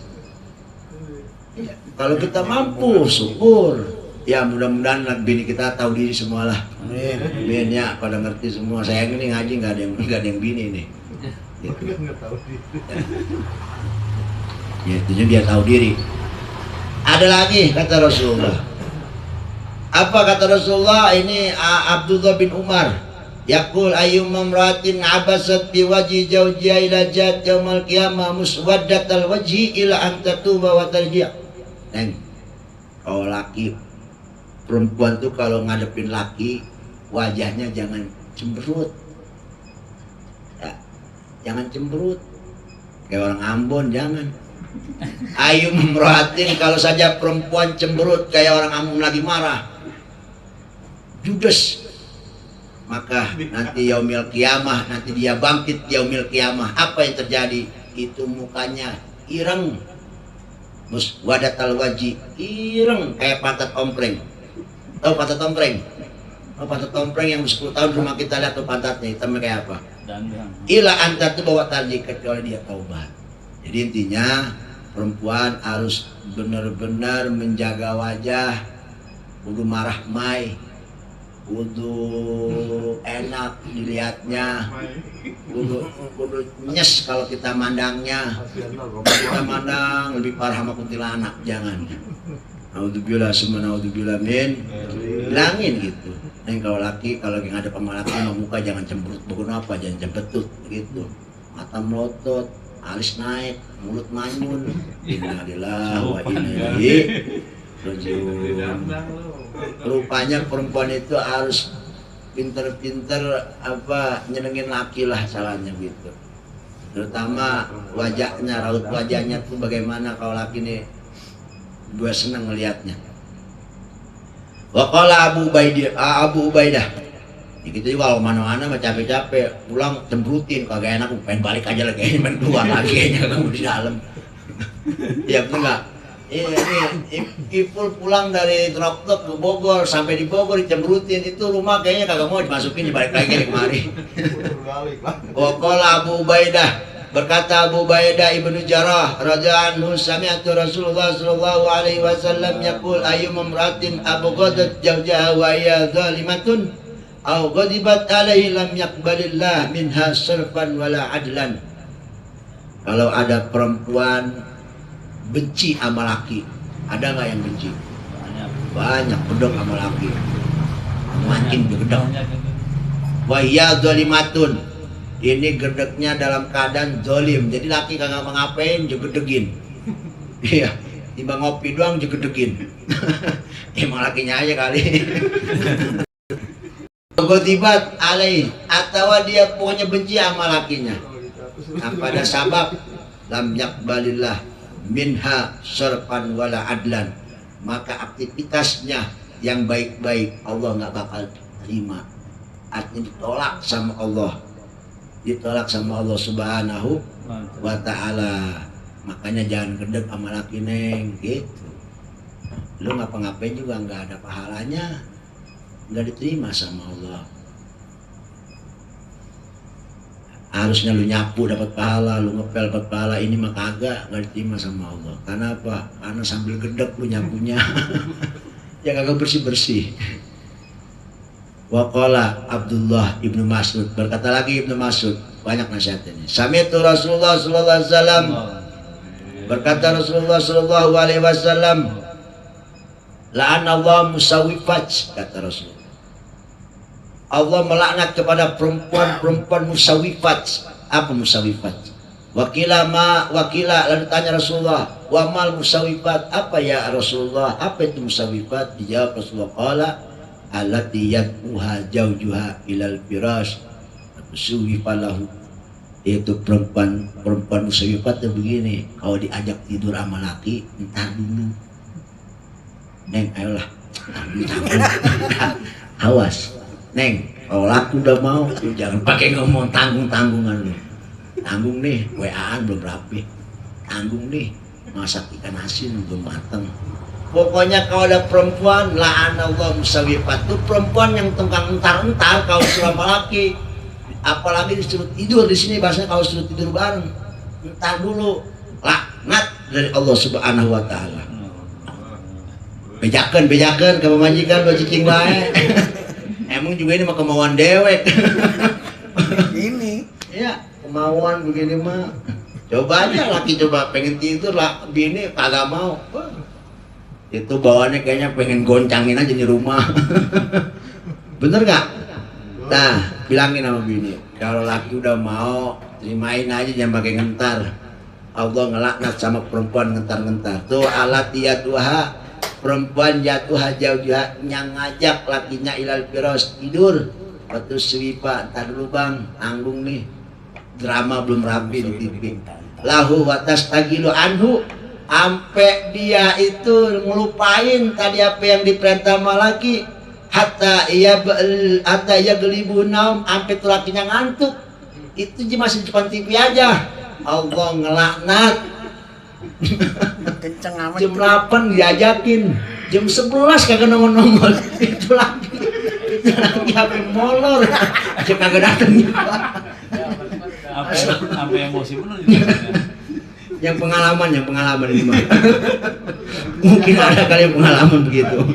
Ya, kalau kita mampu, syukur. Ya mudah-mudahan bini kita tahu diri semua lah. Amin ya, pada ngerti semua. Saya ini ngaji nggak ada yang bini nih. Gitu. Ya itu dia tahu diri. Ada lagi kata Rasulullah. Apa kata Rasulullah? Ini Abdullah bin Umar. Yaqul ayyumma imra'atin abasat bi wajhi zawjiha ila jat yaumal qiyamah muswaddatal wajhi ila an tatuba wa tarji'. Neng, kalau laki perempuan tuh kalau ngadepin laki wajahnya jangan cemberut. Ya, jangan cemberut. Kayak orang Ambon jangan. Ayu memperhatiin kalau saja perempuan cemberut kayak orang Ambon lagi marah, judes, maka nanti yaumil kiamah, nanti dia bangkit yaumil kiamah, apa yang terjadi? Itu mukanya ireng, muswadatal wajhi, ireng kayak pantat ompreng. Tahu pantat ompreng? Oh, pantat ompreng yang 10 tahun rumah kita lihat tuh pantatnya hitamnya kayak apa? Ila anta tuh bawa tadi kecuali dia taubat. Jadi intinya perempuan harus benar-benar menjaga wajah, kudu marah mai, kudu enak dilihatnya, kudu nyes kalau kita mandangnya. Kita mandang lebih parah sama kuntilanak, jangan. Naudzubillah summa naudzubillah min, bilangin gitu. Nah kalau laki kalau lagi ngadep sama laki muka jangan cemberut, bukan apa, jangan cembetut gitu, mata melotot, alis naik, mulut manyun. Innalillahi wa inna ilaihi raji'un. Rupanya perempuan itu harus pinter-pinter apa nyenengin laki lah caranya gitu. Terutama wajahnya, raut wajahnya tuh bagaimana kalau laki nih gue seneng ngelihatnya. Wa qala Abu Ubaidah. Ya gitu juga kalau mana-mana mah capek-capek pulang cemberutin kagak enak, pengen balik aja lagi, pengen keluar lagi kayaknya kamu di dalam. Ya bener nggak? Ipul pulang dari Troktok ke Bogor, sampai di Bogor dicemberutin, itu rumah kayaknya kagak mau dimasukin, dibalik lagi kemari. Waqala Abu Ubaidah, berkata Abu Ubaidah ibnu Jarrah radhiyallahu anhu, sami'tu Rasulullah sallallahu alaihi wasallam yaqul ayyum imra'atin abghadat zawjaha wa hiya zalimatun aw ghadibat alaihi lam yaqbalillah minha sarfan wala adlan. Kalau ada perempuan benci sama laki, ada nggak yang benci? Banyak bedok sama laki, makin bedok. Wa hiya zalimatun, ini gedeknya dalam keadaan zolim, jadi laki kagak ngapain jegedegin. Iya, tiba ngopi doang jegedegin. Emang lakinya aja kali. Gotibat alaih, atau dia pokoknya benci sama lakinya. Nah, pada sabab lam yakbalillah minha sarfan wala adlan, maka aktivitasnya yang baik-baik Allah nggak bakal terima. Artinya ditolak sama Allah, ditolak sama Allah Subhanahu wa ta'ala. Makanya jangan gedek sama laki neng gitu. Lu ngapa-ngapain juga nggak ada pahalanya, nggak diterima sama Allah. Harusnya lu nyapu dapat pahala, lu ngepel dapat pahala, ini mah kagak, nggak diterima sama Allah. Karena apa? Karena sambil gedek lu nyapunya. Ya kagak bersih-bersih. Waqala Abdullah ibnu Mas'ud, berkata lagi Ibnu Mas'ud, banyak nasihatnya. Sami'tu Rasulullah sallallahu alaihi wasallam, berkata Rasulullah sallallahu alaihi wasallam, La'anallahu musawwifat, kata Rasul. Allah melaknat kepada perempuan-perempuan musawwifat. Apa musawwifat? Wakila lalu tanya Rasulullah, wa mal musawwifat, apa ya Rasulullah, apa itu musawwifat? Dijawab Rasulullah, qala allati yad'uha jaujuha ilal firash suwifalahu. Itu perempuan musawwifat itu begini, kalau diajak tidur sama laki, entar dulu Neng, ayolah awas Neng, kalau laku udah mau lu jangan pakai ngomong tanggung-tanggungan lu. Tanggung nih, WA-an belum rapi. Tanggung nih, masak ikan asin belum mateng. Pokoknya kalau ada perempuan, la'anallahu musawwifat, itu perempuan yang tengkang entar-entar kalau selama laki. Apalagi disuruh tidur di sini, bahasanya kalau suruh tidur bareng, entar dulu, laknat dari Allah Subhanahu wa taala. Bejakan ke pemajikan do cicing bae. Emang juga ini mah kemauan dewek. Ini. Iya, kemauan begini mah. Coba aja laki coba pengen tidur lah, bini kagak mau. Itu bawaannya kayaknya pengen goncangin aja di rumah. Bener nggak? Nah, bilangin sama bini, kalau laki udah mau, terimain aja, jangan pakai ngentar. Allah ngelaknat sama perempuan ngentar-ngentar. Tuh alat yatuha, perempuan jatuh jauh-jauh yang ngajak lakinya ilal firas tidur. Waktu swipa, entar dulu bang, tanggung nih, drama belum rapi di TV. Lahu watas tagilu anhu, ampe dia itu ngelupain tadi apa yang diperintah sama laki. Hatta ia gelibu naum, ampe tuh lakinya ngantuk. Itu masih depan TV aja. Allah ngelaknat. Kenceng amat. Jam 8 diajakin, jam 11 kagak nongol-nongol. Itu lagi HP molor, aja kagak datang. Apa emosi bener. Yang pengalaman ini mah. Mungkin ada kali yang pengalaman begitu.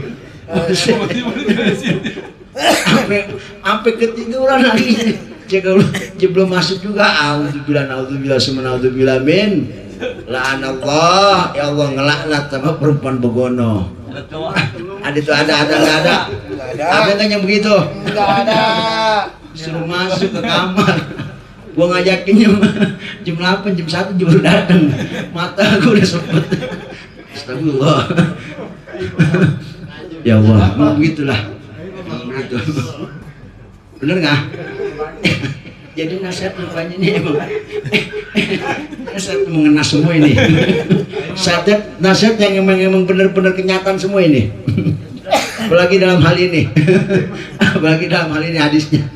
Sampai ketiduran lagi. Dia belum masuk juga. Auzubillah semenauzubillah min. La'anallah, ya Allah ngelaknat sama perempuan begono. Ada tuh, ada nggak ada? Ada kan yang begitu? Nggak ada. Suruh masuk ke kamar. Gua ngajakin jam 8, jam 1 juga udah dateng. Mata gua udah sempet. Astagfirullah. Ya Allah, mau begitulah. Begitu. Bener nggak? Jadi nasihat rupanya ini emang nasihat mengena semua ini. Nasihat yang emang benar-benar kenyataan semua ini. Apalagi dalam hal ini. Apalagi dalam hal ini hadisnya.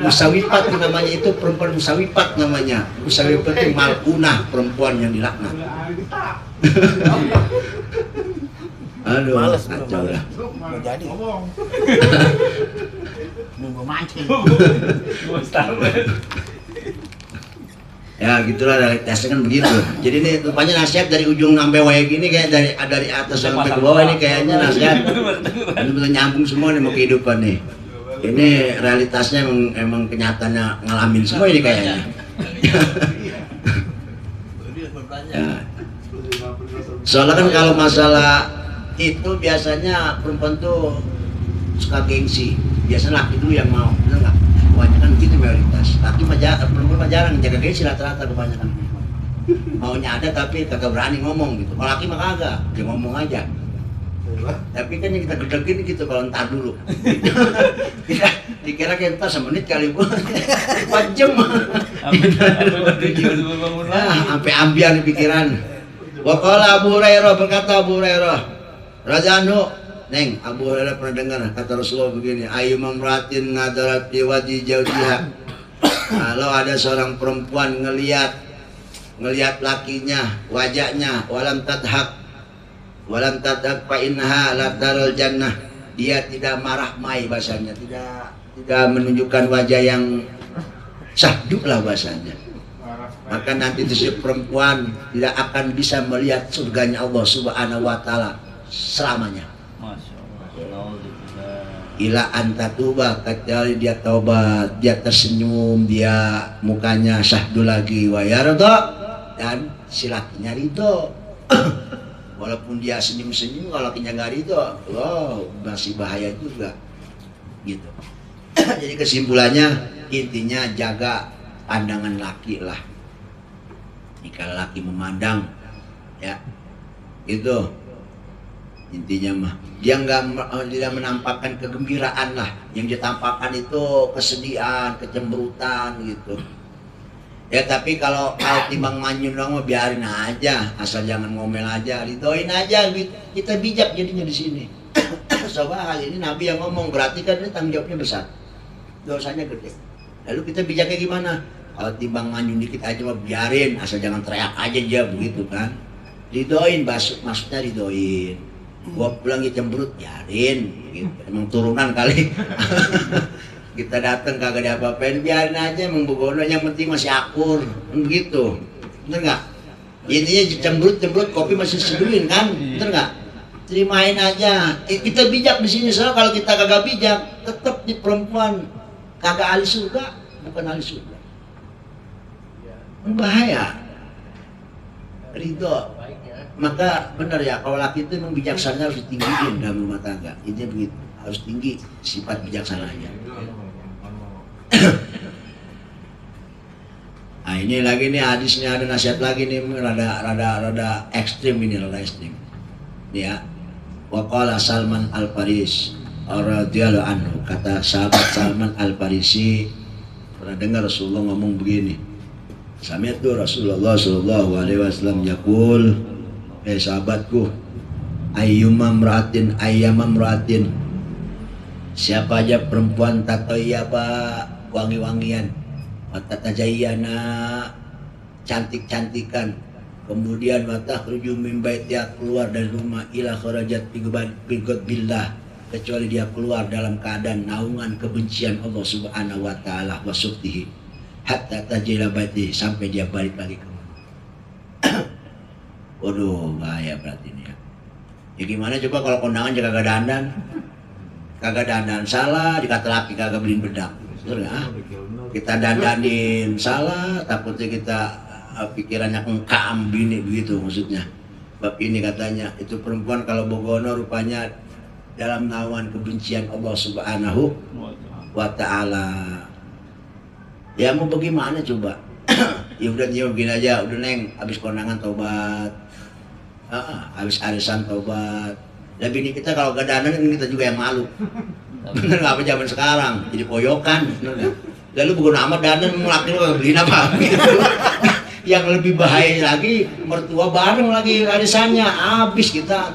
Musawifat namanya, itu perempuan musawifat namanya. Musawifat itu malkunah, perempuan yang dilaknat. Aduh, males kacau lah. Mau jadi. Nunggu mancing. Ya gitulah, realitasnya kan begitu. Jadi ini rupanya nasihat dari ujung sampai waya gini, kayak dari atas sampai ke bawah ini kayaknya nasihat. Ini betul nyambung semua nih mau kehidupan nih. Ini realitasnya emang kenyataannya ngalamin semua ini kayaknya. Ya. Soalnya kan kalau masalah itu biasanya perempuan tuh suka gengsi. Biasanya laki dulu yang mau, bener nggak? Kebanyakan gitu mayoritas. Laki perempuan mah jarang jaga gengsi, rata-rata kebanyakan. Maunya ada tapi kagak berani ngomong gitu. Kalau laki mah kagak, dia ngomong aja. Tapi kan yang kita gedekin gitu kalau entar dulu. Kita dikira kayak entar semenit kali bu, 4 jam. Sampai ambiar pikiran. Waqala Abu Hurairah, berkata Abu Hurairah, Rajanu, Neng, Abu Hurairah pernah dengar kata Rasulullah begini, ayu mamratin nadarat fi wajhi zawjiha. Kalau ada seorang perempuan ngelihat lakinya, wajahnya, walam tadhak fa innaha la taral jannah, dia tidak marah mai bahasanya, tidak menunjukkan wajah yang syahdu lah bahasanya, maka nanti itu si perempuan tidak akan bisa melihat surganya Allah Subhanahu wa taala selamanya. Ila antatuba, kecuali dia taubat, dia tersenyum, dia mukanya syahdu lagi, wa yarda, dan si lakinya ridho. Walaupun dia senyum-senyum, kalau kenyagari itu, masih bahaya juga, gitu. Jadi kesimpulannya, intinya jaga pandangan laki lah. Jika laki memandang, ya, itu intinya mah. Dia tidak menampakkan kegembiraan lah. Yang dia tampakkan itu kesedihan, kecemberutan gitu. Ya tapi kalau timbang manyun dong biarin aja, asal jangan ngomel aja, ridoin aja, kita bijak jadinya di sini. Soalnya hal ini Nabi yang ngomong, berarti kan ini tanggung jawabnya besar, dosanya gede. Lalu kita bijaknya gimana? Kalau timbang manyun dikit aja mah biarin, asal jangan teriak aja begitu kan. Ridoin, maksudnya ridoin. Gua pulang cemberut, biarin, gitu. Emang turunan kali. Kita datang kagak ada apa-apain, biarin aja, emang begono, yang penting masih akur, begitu, bener nggak? Intinya cemberut kopi masih seduhin kan, bener nggak? Terimain aja. Kita bijak di sini, soalnya kalau kita kagak bijak, tetap di perempuan kagak ahli surga, bukan ahli surga. Bahaya. Ridho. Maka benar ya, kalau laki itu memang bijaksana harus ditinggiin dalam rumah tangga. Intinya begitu, harus tinggi sifat bijaksananya. Nah ini lagi nih hadisnya, ada nasihat lagi nih, rada ekstrim ini, rada ekstrim. Ini ya, waqala Salman Al-Faris radhiyallahu anhu, kata sahabat Salman Al-Farisi, pernah dengar Rasulullah ngomong begini. Sami'tu Rasulullah sallallahu alaihi wasallam yaqul, sahabatku, ayyama mra'atin, siapa aja perempuan tatoyaba wangi-wangian, watatajayana cantik-cantikan, kemudian watakhruju min baitiha, keluar dari rumah, ila kharajat bi billah, kecuali dia keluar dalam keadaan naungan kebencian Allah Subhanahu wa taala wa subtihi, hatta tajila baitihi, sampai dia balik lagi ke rumah. Waduh, bahaya berarti ini ya. Ya gimana coba kalau kondangan jaga kagak dandan salah, dikata laki kagak beliin bedak, betul nggak? Kita dandanin salah, takutnya kita pikirannya engkam bini begitu maksudnya. Bab ini katanya, itu perempuan kalau bogono rupanya dalam naungan kebencian Allah Subhanahu wa taala. Ya mau bagaimana coba? Ya udah begini aja, udah neng, habis kondangan tobat, habis arisan tobat. Dan bini kita kalau gak dandan kita juga yang malu. Bener nggak apa zaman sekarang, jadi poyokan, bener nggak? Lalu bukan amat dandan, laki lu gak beliin apa gitu. Yang lebih bahaya lagi, mertua bareng lagi arisannya, habis kita.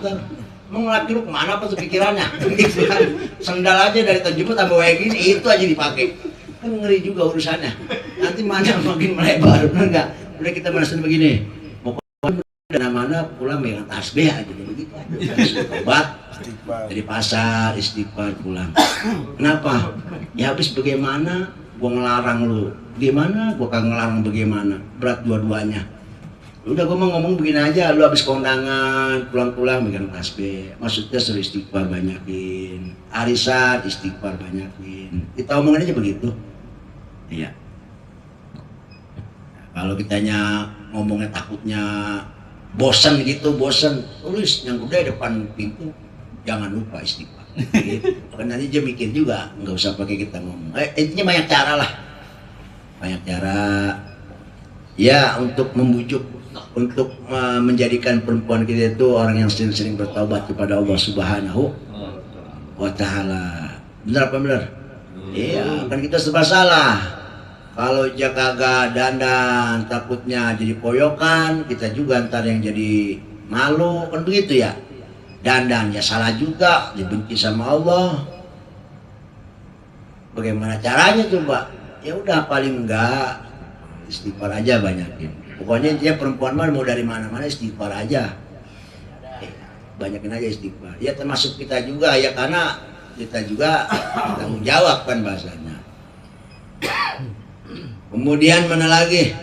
Mau laki lu kemana apa tuh pikirannya? Gitu kan. Sendal aja dari Tanjung tambah kayak gini, itu aja dipakai. Kan ngeri juga urusannya. Nanti mana makin melebar, bener nggak? Udah kita merasa begini, mana pulang dengan tasbih aja begitu aja. Tobat dari pasar, istighfar, pulang. Kenapa? Ya habis bagaimana gua ngelarang lu, gimana gua kagak ngelarang bagaimana, berat dua-duanya. Udah gua mau ngomong begini aja, lu habis kondangan pulang-pulang megang tasbih, maksudnya suruh istighfar banyakin, arisan istighfar banyakin, kita omongin aja begitu. Iya. Kalau kitanya ngomongnya takutnya bosan gitu, tulis yang udah depan pintu, jangan lupa istighfar. Gitu. Karena nanti dia mikir juga, nggak usah pakai kita ngomong. Intinya banyak cara lah, banyak cara. Ya untuk membujuk, untuk menjadikan perempuan kita itu orang yang sering-sering bertaubat kepada Allah Subhanahu wa taala. Benar apa benar? Iya, kan kita serba salah. Kalau dia kagak dandan, takutnya jadi poyokan, kita juga ntar yang jadi malu, kan begitu ya. Dandan ya salah juga, dibenci sama Allah. Bagaimana caranya coba? Ya udah paling enggak istighfar aja banyakin. Pokoknya dia perempuan mah mau dari mana-mana istighfar aja. Banyakin aja istighfar. Ya termasuk kita juga ya, karena kita juga tanggung jawab kan bahasanya. Kemudian mana lagi?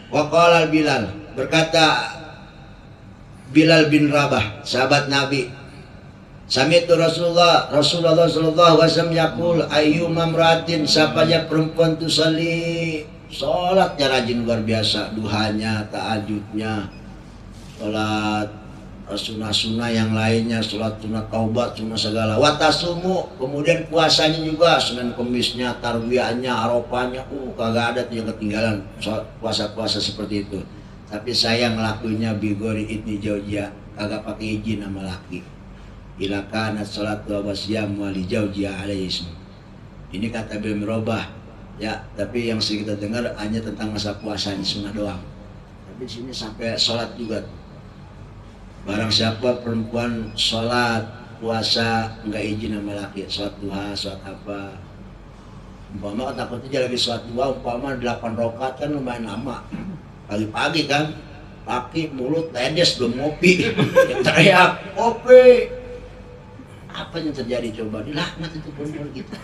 Waqala Bilal, berkata Bilal bin Rabah, sahabat Nabi, sami'tu Rasulullah sallallahu alaihi wasallam yaqul, ayyuma imra'atin, siapanya perempuan tusalli, salatnya rajin luar biasa, duhanya, tahajudnya, sholat sunnah-sunnah yang lainnya, sholat sunnah taubat, sunnah segala. Watasumu, kemudian puasanya juga, Senin Kemisnya, Tarwiyahnya, Arafahnya, kagak ada tuh yang ketinggalan puasa-puasa seperti itu. Tapi saya ngelakuinnya bigori idni jaujia, kagak pakai izin sama laki. Ila kanat sholat wa wasyam wa li jaujia alaihi ismu. Ini kata Bil Mirobah, ya. Tapi yang sering kita dengar hanya tentang masa puasanya sunnah doang. Tapi di sini sampai sholat juga. Barang siapa perempuan sholat puasa nggak izin sama laki, sholat duha, sholat apa, umpama takutnya dia lagi sholat duha, umpama 8 rakaat kan lumayan lama, pagi-pagi kan, laki mulut tedes belum ngopi, teriak kopi, apa yang terjadi coba? Dilaknat itu perempuan kita.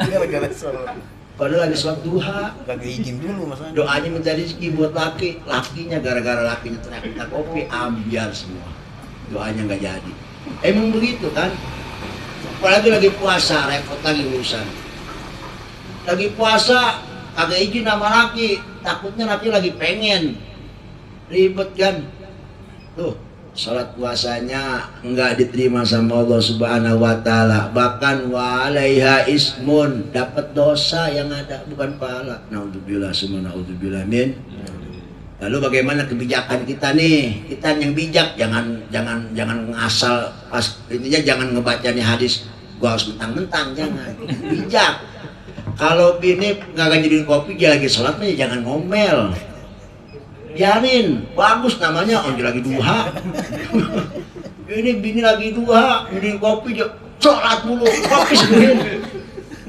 Dia lagi sholat. Padahal lagi sholat duha, Kagak izin dulu masalahnya. doanya minta rezeki buat laki, lakinya gara-gara lakinya teriak minta kopi, ambiar semua. Doanya nggak jadi. Emang begitu kan? Apalagi lagi puasa, repot lagi urusan. Lagi puasa, kagak izin sama laki, takutnya laki lagi pengen. Ribet kan? Tuh, sholat puasanya nggak diterima sama Allah Subhanahu wa Ta'ala. Bahkan wa 'alaiha ismun, dapat dosa yang ada, bukan pahala. Naudzubillah, summa naudzubillah min. Lalu bagaimana kebijakan kita nih? Kita yang bijak, jangan ngasal pas intinya jangan ngebaca nih hadis gua harus mentang-mentang, jangan. Bijak. Kalau bini nggak jadiin kopi dia lagi sholat nih, jangan ngomel. Biarin, bagus namanya, oh dia lagi duha. Ini bini lagi duha, jadiin kopi dia sholat dulu, kopi sebenarnya.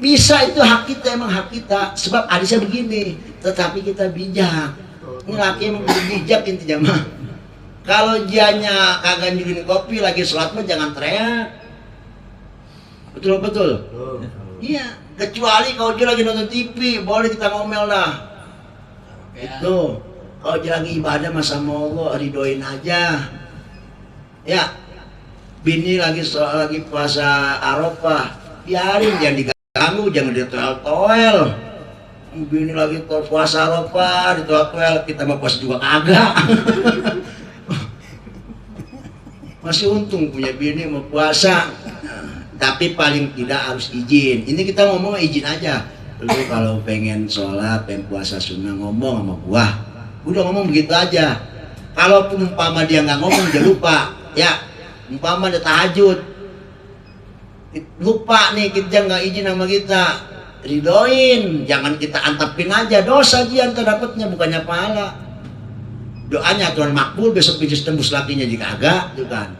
Bisa, itu hak kita, emang hak kita. Sebab hadisnya begini, tetapi kita bijak. Ini laki emang bijak intinya mah. Kalau dianya kagak nyuruhin kopi lagi sholat mah jangan teriak. Betul. Iya, kecuali kalau dia lagi nonton TV boleh kita ngomel dah. Itu. Kalau dia lagi ibadah mah sama Allah ridoin aja. Ya. Bini lagi puasa Arafah, biarin, jangan diganggu, jangan ditoel-toel. Bini lagi puasa Arafah, ditoel, kita mau puasa juga kagak. Masih untung punya bini mau puasa. Tapi paling tidak harus izin. Ini kita ngomong izin aja. Lu kalau pengen sholat, pengen puasa sunnah, ngomong sama gua. Udah ngomong begitu aja. Kalaupun umpama dia nggak ngomong, dia lupa. Ya, umpama dia tahajud, lupa nih kita nggak izin sama kita. Ridoin, jangan kita antapin aja, dosa aja yang dapatnya, bukannya pahala. Doanya Tuhan makbul, besok bisa tembus lakinya jika agak, itu kan.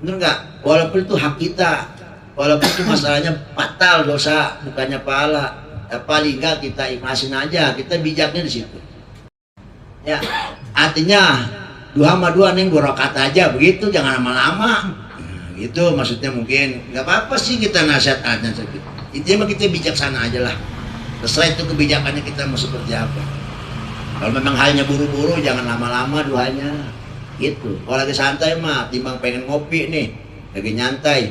Bener nggak? Walaupun itu hak kita, walaupun itu masalahnya fatal dosa, bukannya pahala. Ya, paling nggak kita ikhlasin aja, kita bijaknya di situ. Ya, artinya dua ning 2 rakaat aja, begitu, jangan lama-lama. Gitu maksudnya, mungkin nggak apa-apa sih kita nasihatnya segitu. Intinya kita bijaksana aja lah. Terserah itu kebijakannya kita mau seperti apa. Kalau memang halnya buru-buru jangan lama-lama duanya. Gitu. Kalau lagi santai mah timbang pengen ngopi nih, lagi nyantai,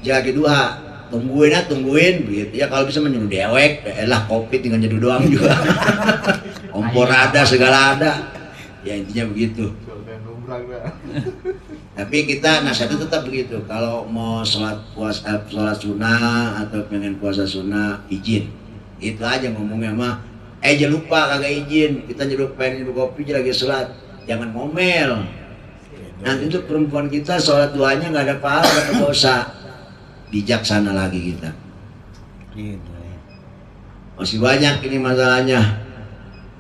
dia lagi duha, tungguin begitu ya. Kalau bisa menyuruh dewek, lah kopi tinggal nyeduh doang juga. Kompor ada, segala ada. Ya intinya begitu. Tapi kita nasihatnya tetap begitu. Kalau mau sholat sunnah atau pengen puasa sunnah, izin. Itu aja ngomongnya mah. Jangan lupa kagak izin. Kita pengen nyeduh kopi lagi sholat, jangan ngomel. Nanti itu perempuan kita sholat duanya nggak ada pahala, nggak ada dosa. Bijaksana lagi kita. Masih banyak ini masalahnya.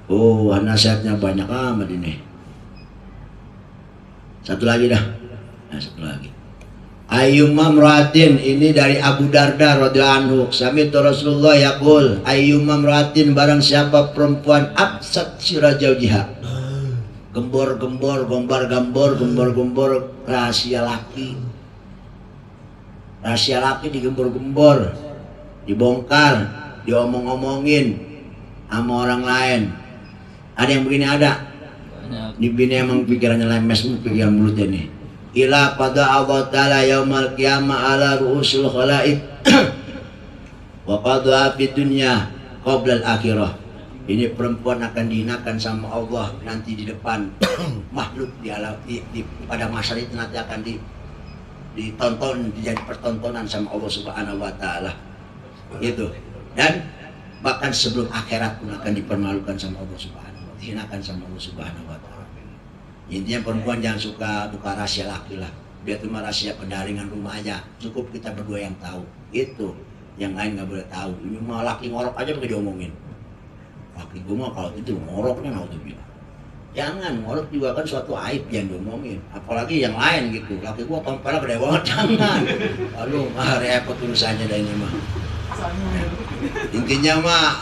Oh, nasihatnya banyak amat ini. Satu lagi dah. Nah, satu lagi. Ayyuma mratin, ini dari Abu Darda radhiyallahu anhu. Sami Rasulullah yaqul, ayyuma mratin, barang siapa perempuan absat sirajaujiha. Gembor-gembor rahasia laki. Rahasia laki digembor-gembor, dibongkar, diomong-omongin sama orang lain. Ada yang begini ada. Ini bini emang pikirannya lemes, pikiran mulutnya nih. Ila pada Allah Ta'ala yaumal qiyamah ala ru'usul khalaik wa qadha fi dunya qabla al-akhirah. Ini perempuan akan dihinakan sama Allah nanti di depan makhluk pada masa itu nanti akan ditonton, jadi pertontonan sama Allah Subhanahu wa taala. Gitu. Dan bahkan sebelum akhirat pun akan dipermalukan sama Allah Subhanahu wa taala, dihinakan sama Allah Subhanahu wa taala. Intinya perempuan jangan suka buka rahasia laki lah. Dia cuma rahasia pendaringan rumah aja. Cukup kita berdua yang tahu. Itu. Yang lain nggak boleh tahu. Ini mah laki ngorok aja nggak diomongin. Laki gue mah kalau itu ngoroknya naudzubillah. Jangan, ngorok juga kan suatu aib yang diomongin. Apalagi yang lain gitu. Laki gue kepala gede banget, jangan. Aduh, repot urusannya dah ini mah. Intinya mah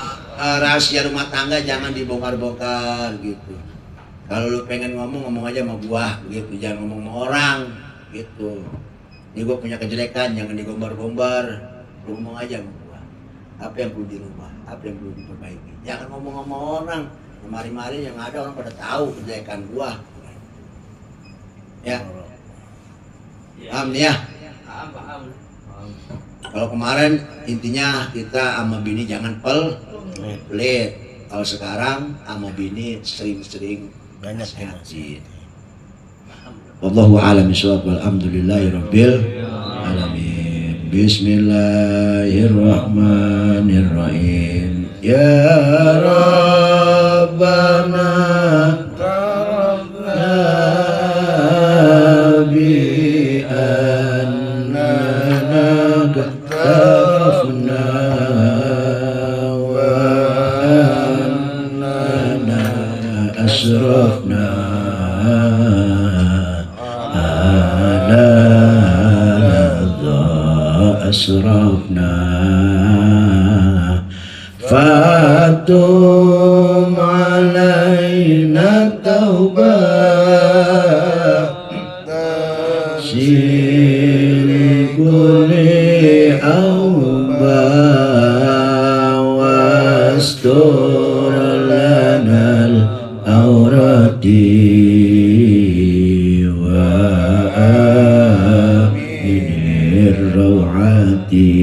rahasia rumah tangga jangan dibongkar-bongkar gitu. Kalau lu pengen ngomong aja sama gua gitu, jangan ngomong sama orang gitu. Ini gua punya kejelekan, jangan digombar-gombar. Lu ngomong aja sama gua. Apa yang perlu dirubah, apa yang perlu diperbaiki. Jangan ngomong sama orang. Kemarin-kemarin yang ada orang pada tahu kejelekan gua. Ya. Paham nih ya? Paham. Kalau kemarin intinya kita sama bini jangan pelit. Kalau sekarang sama bini sering-sering Banyak nasihatin. Wallahu a'lam bishawab. Alhamdulillahirabbil alamin. Bismillahirrahmanirrahim. Ya Rabbana bi annana tarafna wa annana asrafna ala asrafna fatum alaina taubah silikuli awbah wastur lanal aurati wa aminir rawati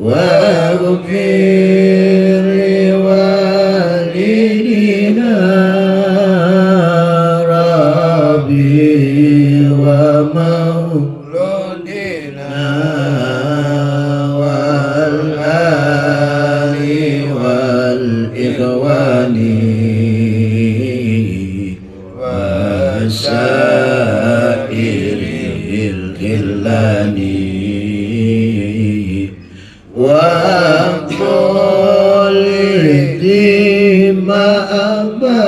واغفر لوالدينا ربي ومولودنا والآل والإخوان وسائر الخلان وقل ما أبى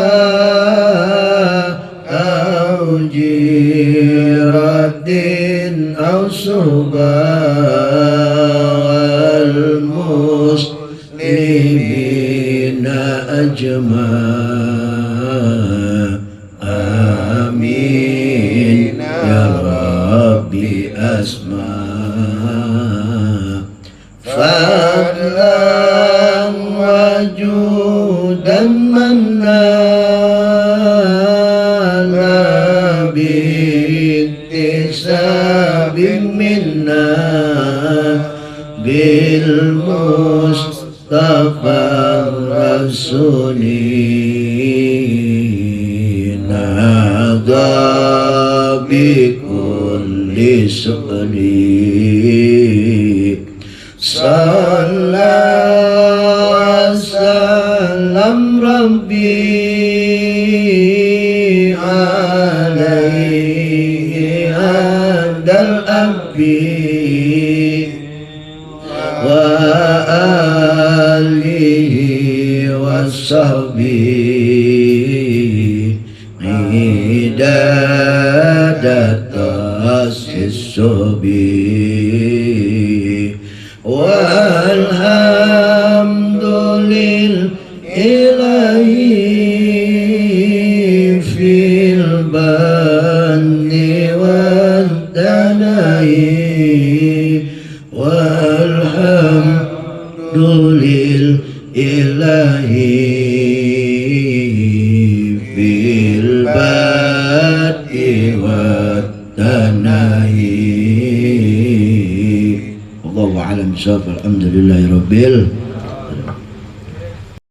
أو جيرة أو صبا المسلمين أجمع آمين يا ربي أسمع فضلا وجودا منا باكتساب منا بالمصطفى الرسول نهضى بكل سؤل صلى وسلم ربي عليه عند الأنبياء وآله وصحبه عداد تأسيس به والحمد لله في البن والدناء والحمد لله في البن والدناء. Wallahu a'lam bishawab. Alhamdulillahirabbil